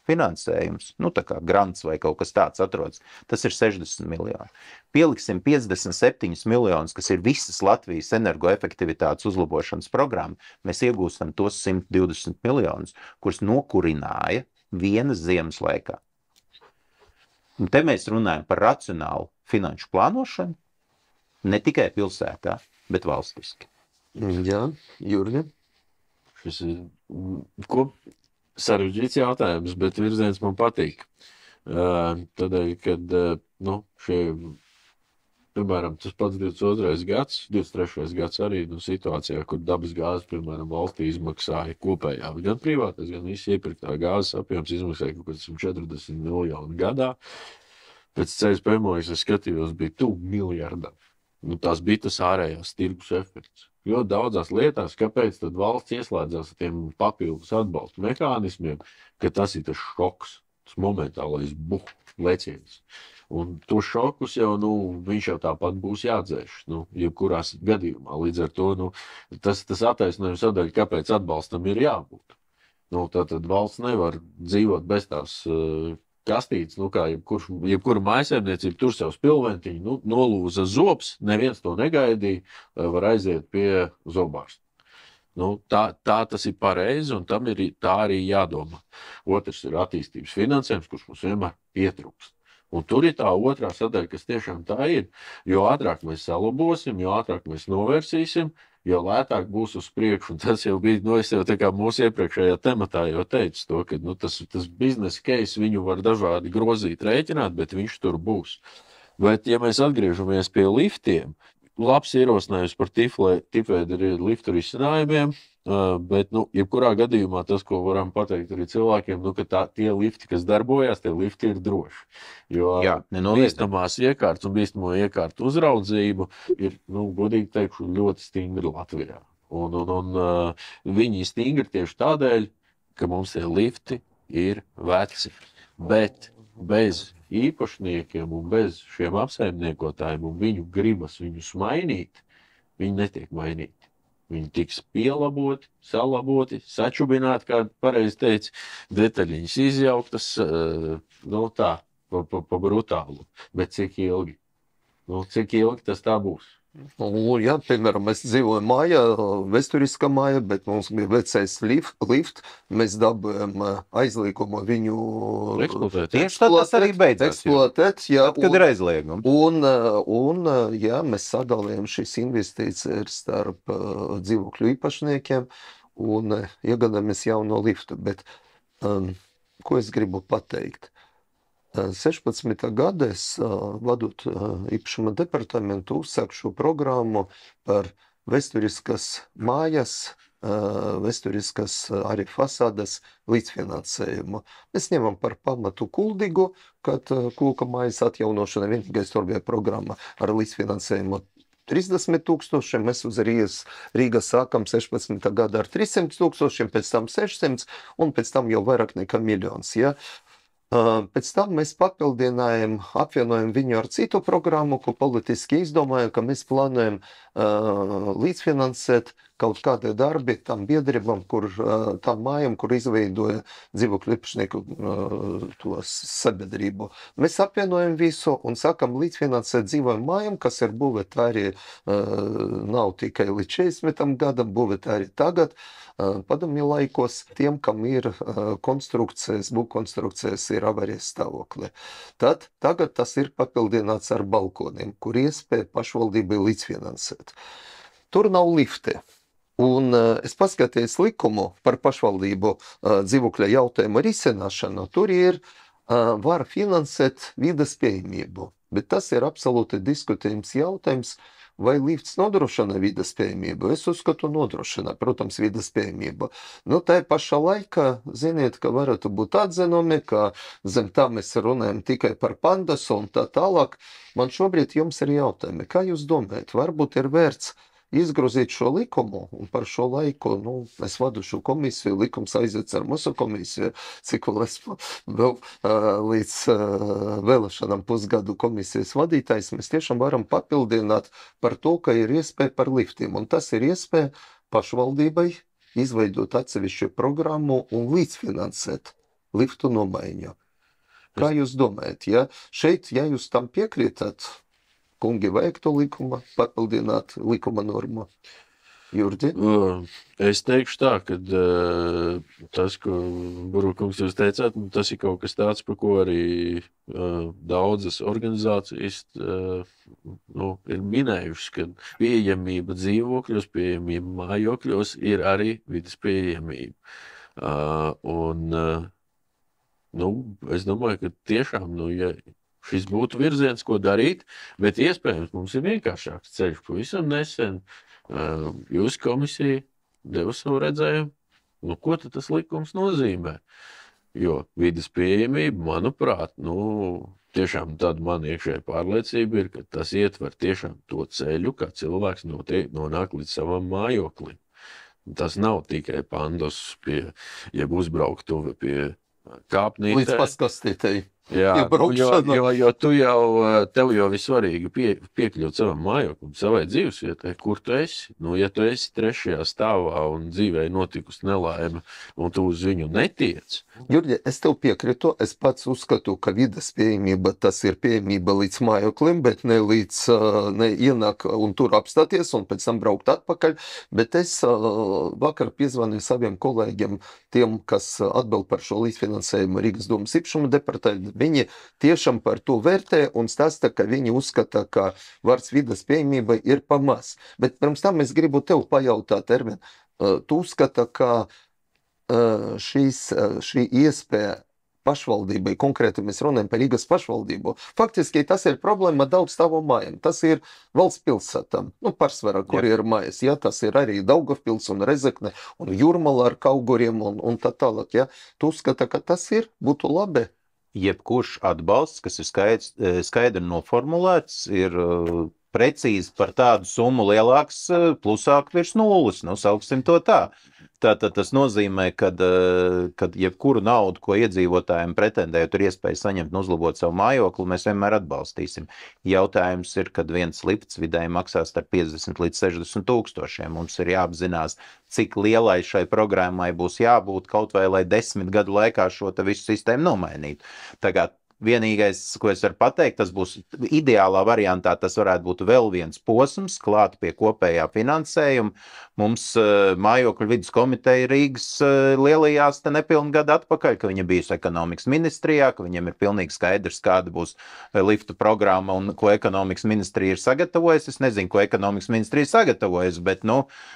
finansējums, nu tā kā grants vai kaut kas tāds atrodas, tas ir 60 miljoni. Pieliksim 57 miljonus, kas ir visas Latvijas energoefektivitātes uzlabošanas programma, mēs iegūstam tos 120 miljonus, kurus nokurināja vienas ziemas laikā. Un te mēs runājam par racionālu finanšu plānošanu, ne tikai pilsētā, bet valstiski. Jā, Jurgi. Šis ir sarežģīts jautājums, bet virziens man patīk. Tādēļ, kad, nu, piemēram, tas pats 23. gads arī, nu, situācijā, kur dabas gāzes, piemēram, valstī izmaksāja kopējā, gan privātais, gan visi iepirktā gāzes apjoms izmaksāja kaut kāds 140 miljonu gadā. Pēc CSPMO es skatījos, bija 2 miljardam. Nu, tas bija tas ārējās tirgus efekts. Jo daudzās lietās, kāpēc tad valsts ieslēdzās ar tiem papildus atbalstu mehānismiem, ka tas ir tas šoks, tas momentālais leciens. Un to šokus jau, nu, viņš jau tāpat būs jādzēš, nu, jebkurās gadījumā. Līdz ar to, nu, tas attaisnojums sadaļa, kāpēc atbalstam ir jābūt. Nu, tātad valsts nevar dzīvot bez tās kastītes, nu kā jebkura mājsaimniecība, tur sev spilventiņu, nu, nolūza zobs, neviens to negaidīja, var aiziet pie zobārsta. Nu, tā tas ir pareizi, un tā arī jādomā. Otrs ir attīstības finansējums, kurš mums vienmēr pietrūkst. Un tur ir tā otrā sadaļa, kas tiešām tā ir. Jo ātrāk mēs salabosim, jo ātrāk mēs novērsīsim, jo lētāk būs uz priekšu. Un tas jau bija, es jau tā kā mūsu iepriekšējā tematā jau teicu to, ka tas biznesa case viņu var dažādi grozīt, rēķināt, bet viņš tur būs. Bet, ja mēs atgriežamies pie liftiem, labs ierosinājums par tipveidu liftu risinājumiem, bet, jebkurā gadījumā tas, ko varam pateikt arī cilvēkiem, ka tie lifti, kas darbojās, tie lifti ir droši. Jo bīstamās iekārtas un bīstamo iekārtu uzraudzību ir, godīgi teikšu, ļoti stingri Latvijā. Un viņi ir stingri tieši tādēļ, ka mums tie lifti ir veci. Bet bez īpašniekiem un bez šiem apsaimniekotājiem un viņu gribas viņus mainīt, viņi netiek mainīti. Viņi tiks pielaboti, salaboti, sačubināti, kā pareizi teica, detaļiņas izjauktas, tā, pa brutālu. Bet cik ilgi? Cik ilgi tas tā būs? Jā, piemēram, mēs dzīvojam mājā, vēsturiskā mājā, bet mums bija vecais lift, mēs dabujam aizliegumu viņu tieši tad tas arī beidzās. Eksploatēt, jā. Tad, kad ir aizliegums. Jā, mēs sadalījām šīs investīcijas starp dzīvokļu īpašniekiem un iegādājamies jauno liftu. Bet, ko es gribu pateikt? 16. gada es, vadot īpašuma departamentu, uzsāku šo programmu par vēsturiskas mājas, vēsturiskas arī fasādes līdzfinansējumu. Mēs ņemam par pamatu Kuldigu, kad Kulka mājas atjaunošana vienīgais tur bija programma ar līdzfinansējumu 30 000, mēs uz Rīga sākam 16. gada ar 300 000, pēc tam 600 un pēc tam jau vairāk nekā miljons. Ja? Pēc tam mēs papildinājam, apvienojam viņu ar citu programmu, ko politiski izdomājam, ka mēs plānojam līdzfinansēt kaut kādi darbi tam biedrībām, tam mājām, kur izveidoja dzīvokļu īpašnieku sabiedrību. Mēs apvienojam visu un sākam līdzfinansēt dzīvojumu mājām, kas ir būvēta arī nav tikai līdz 40 gadam, būvēta arī tagad, padomju laikos, tiem, kam ir konstrukcijas, būvkonstrukcijas ir avarijas stāvokli. Tad tagad tas ir papildināts ar balkoniem, kur iespēja pašvaldībai līdzfinansēt. Tur nav lifti. Un es paskatījos likumu par pašvaldību dzīvokļa jautājumu risināšanu. Tur ir var finansēt vides pieejamību, bet tas ir absolūti diskutējums jautājums, vai lifts nodrošina vides pieejamību. Es uzskatu nodrošina, protams, vides pieejamību. Tā pašā laikā, ziniet, ka varētu būt atzinumi, ka zem tā mēs runājam tikai par pandasu un tā tālāk. Man šobrīd jums ir jautājumi, kā jūs domājat, varbūt ir vērts izgrozīt šo likumu, un par šo laiku, es vadu šo komisiju, likums aiziet ar mūsu komisiju, cik vēl līdz vēlēšanām pusgadu komisijas vadītājs, mēs tiešām varam papildināt par to, ka ir iespēja par liftiem, un tas ir iespēja pašvaldībai izveidot atsevišķu programmu un līdzfinansēt liftu nomaiņu. Kā jūs domājat, šeit, ja jūs tam piekrītat, kungi vajag to likuma, papildināt likuma normu? Jurģi? Es teikšu tā, ka tas, ko Burbukungs jūs teicāt, tas ir kaut kas tāds, par ko arī daudzas organizācijas ir minējušas, ka pieejamība dzīvokļos, pieejamība mājokļos ir arī vides pieejamība. Es domāju, ka tiešām, ja šis būtu virziens, ko darīt, bet iespējams mums ir vienkāršāks ceļš. Pavisam nesen jūsu komisija deva savu redzējumu, ko tad tas likums nozīmē. Jo vides pieejamība, manuprāt, tiešām tāda man iekšēja pārliecība ir, ka tas ietver tiešām to ceļu, kā cilvēks nonāk līdz savam mājoklim. Tas nav tikai pandos jeb uzbrauktuve pie kāpnītē. Līdz paskastītei. Jā, jo tev jau visvarīgi piekļūt savam mājoklim, savai dzīvesvietai, kur tu esi. Ja tu esi 3. stāvā un dzīvē notikusi nelaime, un tu uz viņu netiec. Jurģi, es tev piekritu, es pats uzskatu, ka vides pieejamība, tas ir pieejamība līdz mājoklim, bet ne līdz ienāk un tur apstāties un pēc tam braukt atpakaļ. Bet es vakar piezvanīju saviem kolēģiem, tiem, kas atbild par šo līdzfinansējumu Rīgas domas īpašuma departamentu, Viņi tiešām par to vērtē un stāsta, ka viņi uzskata, ka vārds vides pieejamība ir pamaz. Bet pirms tam es gribu tev pajautāt, Ervin, tu uzskata, ka šī iespēja pašvaldībai, konkrēti mēs runājam par Rīgas pašvaldību. Faktiski tas ir problēma daudz stāvu mājām. Tas ir valsts pilsētām, pārsvarā, kur ir mājas. Ja? Tas ir arī Daugavpils un Rezekne un Jūrmala ar Kauguriem un tā tālāk. Ja? Tu uzskata, ka tas būtu labi? Jebkurš atbalsts, kas ir skaidri noformulēts, ir precīzi par tādu summu lielāks, plusāk virs nulles, sauksim to tā. Tātad tas nozīmē, kad jebkuru naudu, ko iedzīvotājiem pretendējot, ir iespēja saņemt un uzlabot savu mājokli, mēs vienmēr atbalstīsim. Jautājums ir, kad viens lifts vidēji maksās starp 50 līdz 60 tūkstošiem. Mums ir jāapzinās, cik lielai šai programmai būs jābūt kaut vai, lai 10 gadu laikā šo visu sistēmu nomainītu. Tagad vienīgais, ko es varu pateikt, tas būs ideālā variantā, tas varētu būt vēl viens posms klāt pie kopējā finansējuma. Mums mājokļu vidas komiteja Rīgas lielajās te nepilnu gadu atpakaļ, ka viņa bijusi ekonomikas ministrijā, ka viņiem ir pilnīgi skaidrs, kāda būs liftu programma un ko ekonomikas ministrija ir sagatavojusi. Es nezinu, ko ekonomikas ministrija sagatavojusi, bet,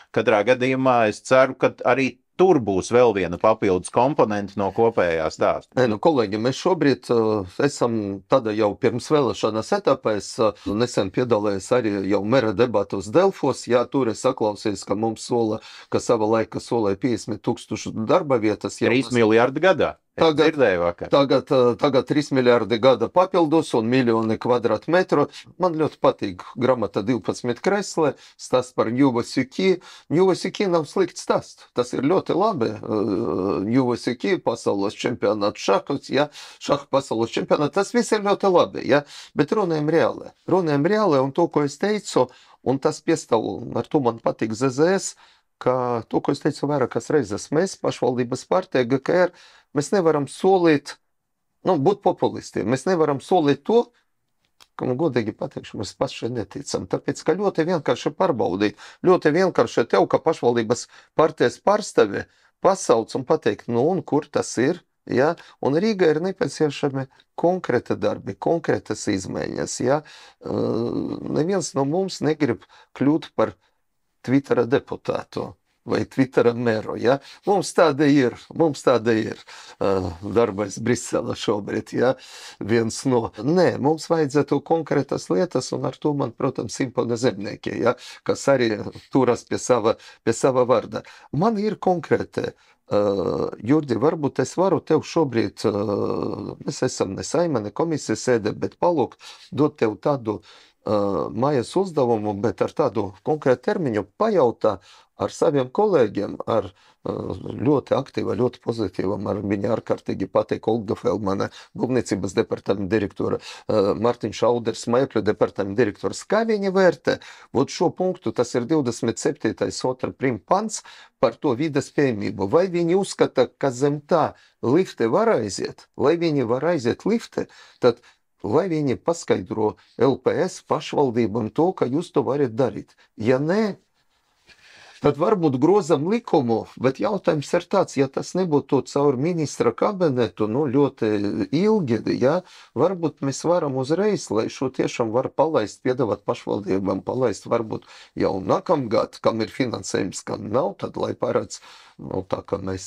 katrā gadījumā es ceru, ka arī tur būs vēl viena papildus komponenta no kopējā stāsta. Kolēģi, mēs šobrīd esam tādā jau pirms vēlēšanas etapā. Es nesen piedalījos arī jau mera debatos Delfos. Jā, tur es saklausījos, ka mums sola, ka sava laika solēja 50 000 darba vietas. 3 miljardi gadā. Tagad 3 miljardi gada papildus un miljoni kvadrātmetru. Man ļoti patīk grāmata 12 kreslē, stāsts par Ņuvasiki. Ņuvasiki nav slikts stāsts. Tas ir ļoti labi. Ņuvasiki, pasaules čempionāts šahus, ja, šahu pasaules čempionāts, tas viss ir ļoti labi, ja, bet runājam reāli. Runājam reāli un to, ko es teicu, un tas piestāv, ar to man patīk ZZS, ka to, ko es teicu vairākas reizes, mēs, pašvaldības partija, GKR, mēs nevaram solīt, būt populistiem. Mēs nevaram solīt to, ka, godīgi pateikšu, mēs paši neticam. Tāpēc, ka ļoti vienkārši pārbaudīt, ļoti vienkārši tev, ka pašvaldības partijas pārstāvi pasauc un pateikt, un kur tas ir. Ja? Un Rīgā ir nepieciešami konkrēti darbi, konkrētas izmaiņas. Ja? Neviens no mums negrib kļūt par Twittera deputātu vai Twittera mēru. Ja? Mums tāda ir darbais Brisele šobrīd. Ja? Nē, mums vajadzētu konkrētas lietas, un ar to man, protams, imponē zemnieki, ja? Kas arī turas pie sava vārda. Man ir konkrēti. Jurdi, varbūt es varu tev šobrīd, mēs esam ne saima, ne komisijas sēde, bet palūk, dot tev tādu mājas uzdevumu, bet ar tādu konkrētu termiņu pajautā ar saviem kolēģiem, ar ļoti aktīva, ļoti pozitīva, ar viņa ārkārtīgi patīk Olga Feldmane, būvniecības departamenta direktora, Mārtiņš Auders, mājokļu departamenta direktors. Kā viņi vērtē? Šo punktu, tas ir 27. otra prim pants par to vides pieejamību. Vai viņi uzskata, ka zem tā lifte var aiziet? Lai viņi var aiziet lifte, tad lai viņi paskaidro LPS pašvaldībam to, ka jūs to varat darīt. Ja nē, tad varbūt grozam likumu, bet jautājums ir tāds, ja tas nebūtu caur ministra kabinetu, ļoti ilgi, ja, varbūt mēs varam uzreiz, lai šo tiešām var palaist, piedāvāt pašvaldībām, palaist varbūt jau nākamgad, kam ir finansējums, kam nav, tad lai parāds, tā kā mēs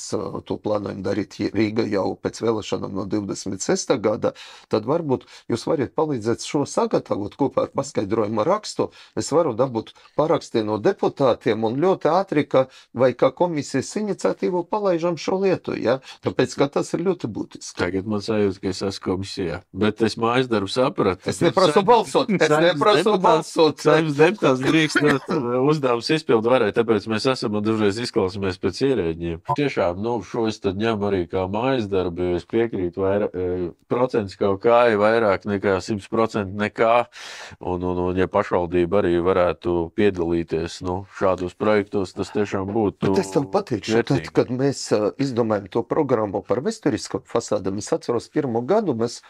to plānojam darīt Rīga jau pēc vēlēšanām no 26. gada, tad varbūt jūs varat palīdzēt šo sagatavot kopā ar paskaidrojumu rakstu. Es varu dabūt parakstī no deputātiem un ļoti ātri, vai kā komisijas iniciatīvu palaižam šo lietu, ja? Tāpēc, ka tas ir ļoti būtiski. Tagad man sajūta, ka es esmu komisijā, bet es mājas darbu sapratu. Es neprasu balsot. Saimnes deputāts drīkst uzdevums izpildu varēja, tāpēc mēs esam un dažreiz izklausāmies pēc ierēģiem. Tiešām, šo es tad ņemu arī kā mājas darbu, jo es piekrītu procents kaut kā ir vairāk nekā 100% nekā, un ja pašvaldība arī varētu piedalīties, šādos projektos, tas tiešām būtu. Bet es tev pateikšu, tad, kad mēs izdomājam to programmu par vēsturisko fasādam, es atceros pirmo gadu, mēs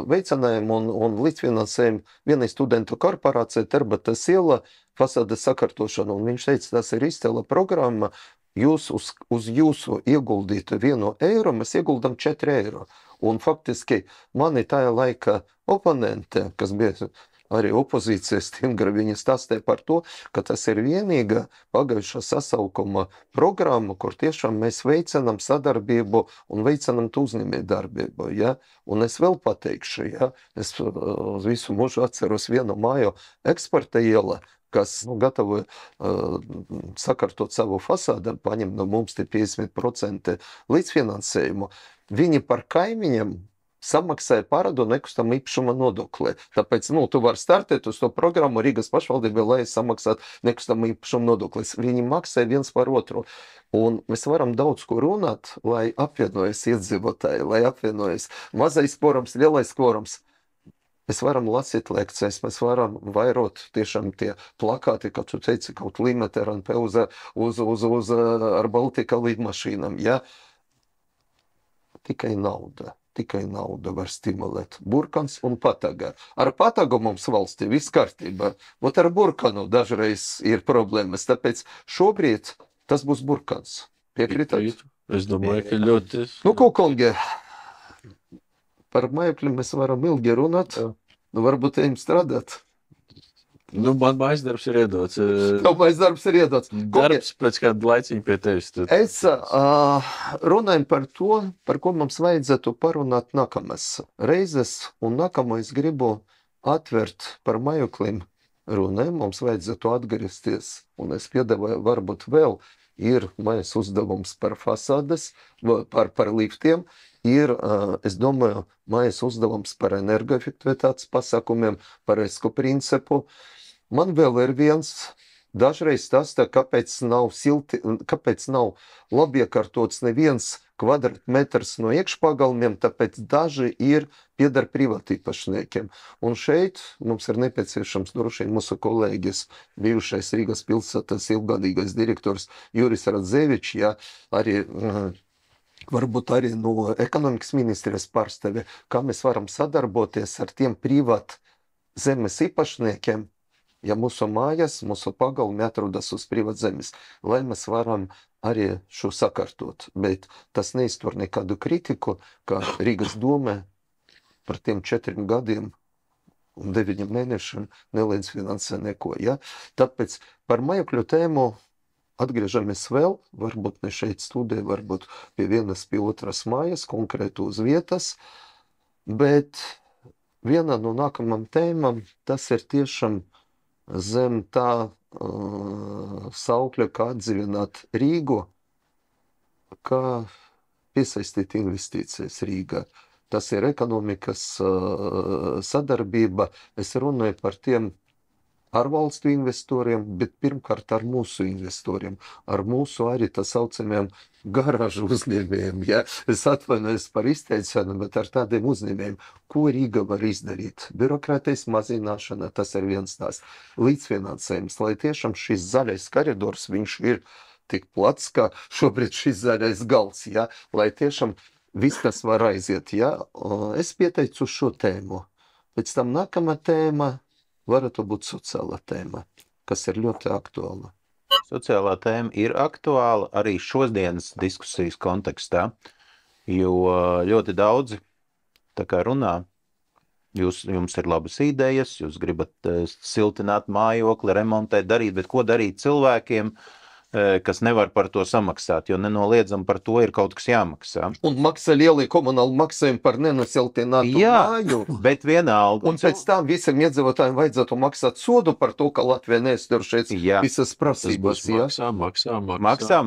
veicinājām un līdzfinansējām vienai studentu korporācijai Terbatas iela fasādes sakārtošanu, un viņš teica, tas ir izcila programma, uz jūsu ieguldītu 1 eiro mēs ieguldam 4 eiro. Un faktiski mani tajā laika oponente, kas bija arī opozīcijas stingra, viņa stāstīja par to, ka tas ir vienīga pagājušā sasaukuma programma, kur tiešām mēs veicinām sadarbību un veicinām uzņēmējdarbību. Ja? Un es vēl pateikšu, ja? Es visu mūžu atceros vienu māju eksporta iela, kas gatavoja sakārtot savu fasādu, paņem no mums te 50% līdzfinansējumu. Viņi par kaimiņiem samaksāja parādu nekustamā īpašuma nodokli. Tāpēc, tu vari startēt uz to programmu Rīgas pašvaldībai, lai samaksātu nekustamā īpašuma nodokli. Viņi maksāja viens par otru. Un mēs varam daudz ko runāt, lai apvienojas iedzīvotāji, lai apvienojas mazais kvorums, lielais kvorums. Mēs varam lasīt lekcijas, mēs varam vairot tiešām tie plakāti, kā tu teici, kaut līmetri un uz ar Baltika līdmašīnām. Ja? Tikai nauda var stimulēt. Burkans un pataga. Ar patagu mums valstī viss kārtībā. Ot ar burkanu dažreiz ir problēmas, tāpēc šobrīd tas būs burkans. Piekrītat? Es domāju, ka ļoti... Ko, kungi, par mājokļiem mēs varam ilgi runāt. Varbūt ejam strādāt. Man mājas darbs ir iedots. Tev mājas darbs ir iedots. Darbs pēc kāda laiciņa pie tevis. Es runāju par to, par ko mums vajadzētu parunāt nākamais reizes, un nākamo es gribu atvērt par mājokļiem runājumu. Mums vajadzētu atgriezties, un es piedāvāju, varbūt vēl ir mājas uzdevums par fasādes, par liftiem. Ir, es domāju, mājas uzdevums par energoefektivitātes pasākumiem, par ESCO principu. Man vēl ir viens, dažreiz stāstā, kāpēc nav labi iekārtots neviens kvadratmetrs no iekšpagalmiem, tāpēc daži pieder privātīpašniekiem. Un šeit mums ir nepieciešams droši vien mūsu kolēģis, bijušais Rīgas pilsētas ilgadīgais direktors Juris Radzevičs, ja, arī varbūt arī no ekonomikas ministrijas pārstāve, kā mēs varam sadarboties ar tiem privāt zemes īpašniekiem, ja mūsu mājas, mūsu pagalmi atrodas uz privāt zemes, lai mēs varam arī šo sakārtot. Bet tas neiztur nekādu kritiku, ka Rīgas dome par tiem 4 gadiem un 9 mēnešiem nelīdz finansē neko. Ja? Tāpēc par mājokļu tēmu atgriežamies vēl, varbūt ne šeit studijā, varbūt pie vienas, pie otras mājas, konkrēti uz vietas, bet viena no nākamām tēmām, tas ir tiešām zem tā saukļa, kā atdzīvināt Rīgu, kā piesaistīt investīcijas Rīgā. Tas ir ekonomikas sadarbība. Es runāju par tiem ārvalstu investoriem, bet pirmkārt ar mūsu investoriem, ar mūsu arī tā saucamiem garāžu uzņēmējiem. Ja? Es atvainojos par izteicienu, bet ar tādiem uzņēmējiem, ko Rīga var izdarīt? Birokrātijas mazināšana, tas ir viens tās līdzfinansējums, lai tiešām šis zaļais koridors, viņš ir tik plats, kā šobrīd šis zaļais gals, ja? Lai tiešām viss tas var aiziet. Ja? Es pieteicu šo tēmu. Pēc tam nākamā tēma varētu būt sociālā tēma, kas ir ļoti aktuāla. Sociālā tēma ir aktuāla arī šodienas diskusijas kontekstā, jo ļoti daudzi tā kā runā, jums ir labas idejas, jūs gribat siltināt mājokli, remontēt, darīt, bet ko darīt cilvēkiem, kas nevar par to samaksāt, jo nenoliedzam par to ir kaut kas jāmaksā. Un maksā lielie komunāli maksājumi par nenosiltinātu māju. Bet vienalga. Un pēc tam visiem iedzīvotājiem vajadzētu maksāt sodu par to, ka Latvija neiztur šeit visas prasības. Maksā.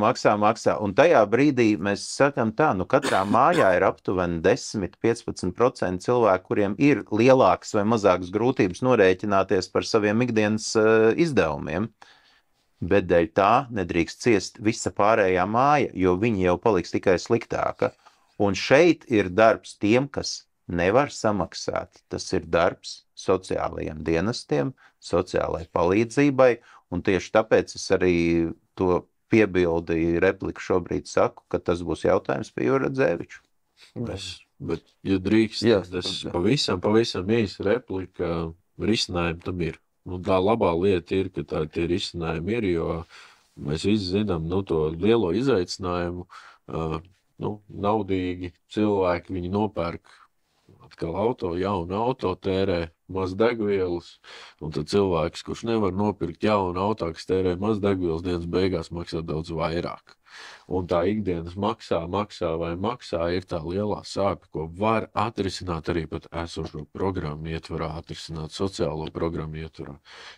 Un tajā brīdī mēs sakam tā, katrā mājā ir aptuveni 10–15% cilvēku, kuriem ir lielākas vai mazākas grūtības norēķināties par saviem ikdienas izdevumiem. Bet dēļ tā nedrīkst ciest visa pārējā māja, jo viņi jau paliks tikai sliktāka. Un šeit ir darbs tiem, kas nevar samaksāt. Tas ir darbs sociālajiem dienestiem, sociālai palīdzībai, un tieši tāpēc es arī to piebildi repliku šobrīd saku, ka tas būs jautājums pie Jura Radzeviča. Bet, ja drīkst, tas pavisam īsa replika, risinājumi tam ir. Tā labā lieta ir, ka tie risinājumi ir, jo mēs visi zinām to lielo izaicinājumu. naudīgi cilvēki, viņi nopērk atkal jaunu auto, tērē maz degvielas, un tad cilvēks, kurš nevar nopirkt jaunu auto, kas tērē maz degvielas, dienas beigās maksā daudz vairāk. Un tā ikdienas maksā, ir tā lielā sāpe, ko var atrisināt arī pat esošo programmu ietvarā, atrisināt sociālo programmu ietvarā.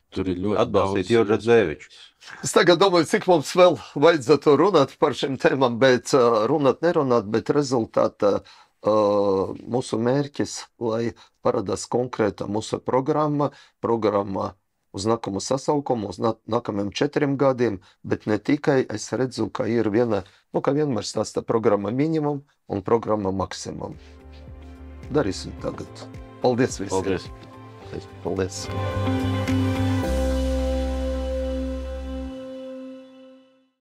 Tur ir ļoti Atbalstīt daudz... Jurģa Dzēviču. Es tagad domāju, cik mums vēl vajadzētu runāt par šiem tēmām, bet nerunāt, bet rezultātā mūsu mērķis, lai parādās konkrēta mūsu programma uz nākamo sasaukumu, uz nākamajiem 4 gadiem, bet ne tikai es redzu, ka ir viena, kā vienmēr stāsta programma minimum un programma maksimum. Darīsim tagad. Paldies visiem. Paldies. Paldies.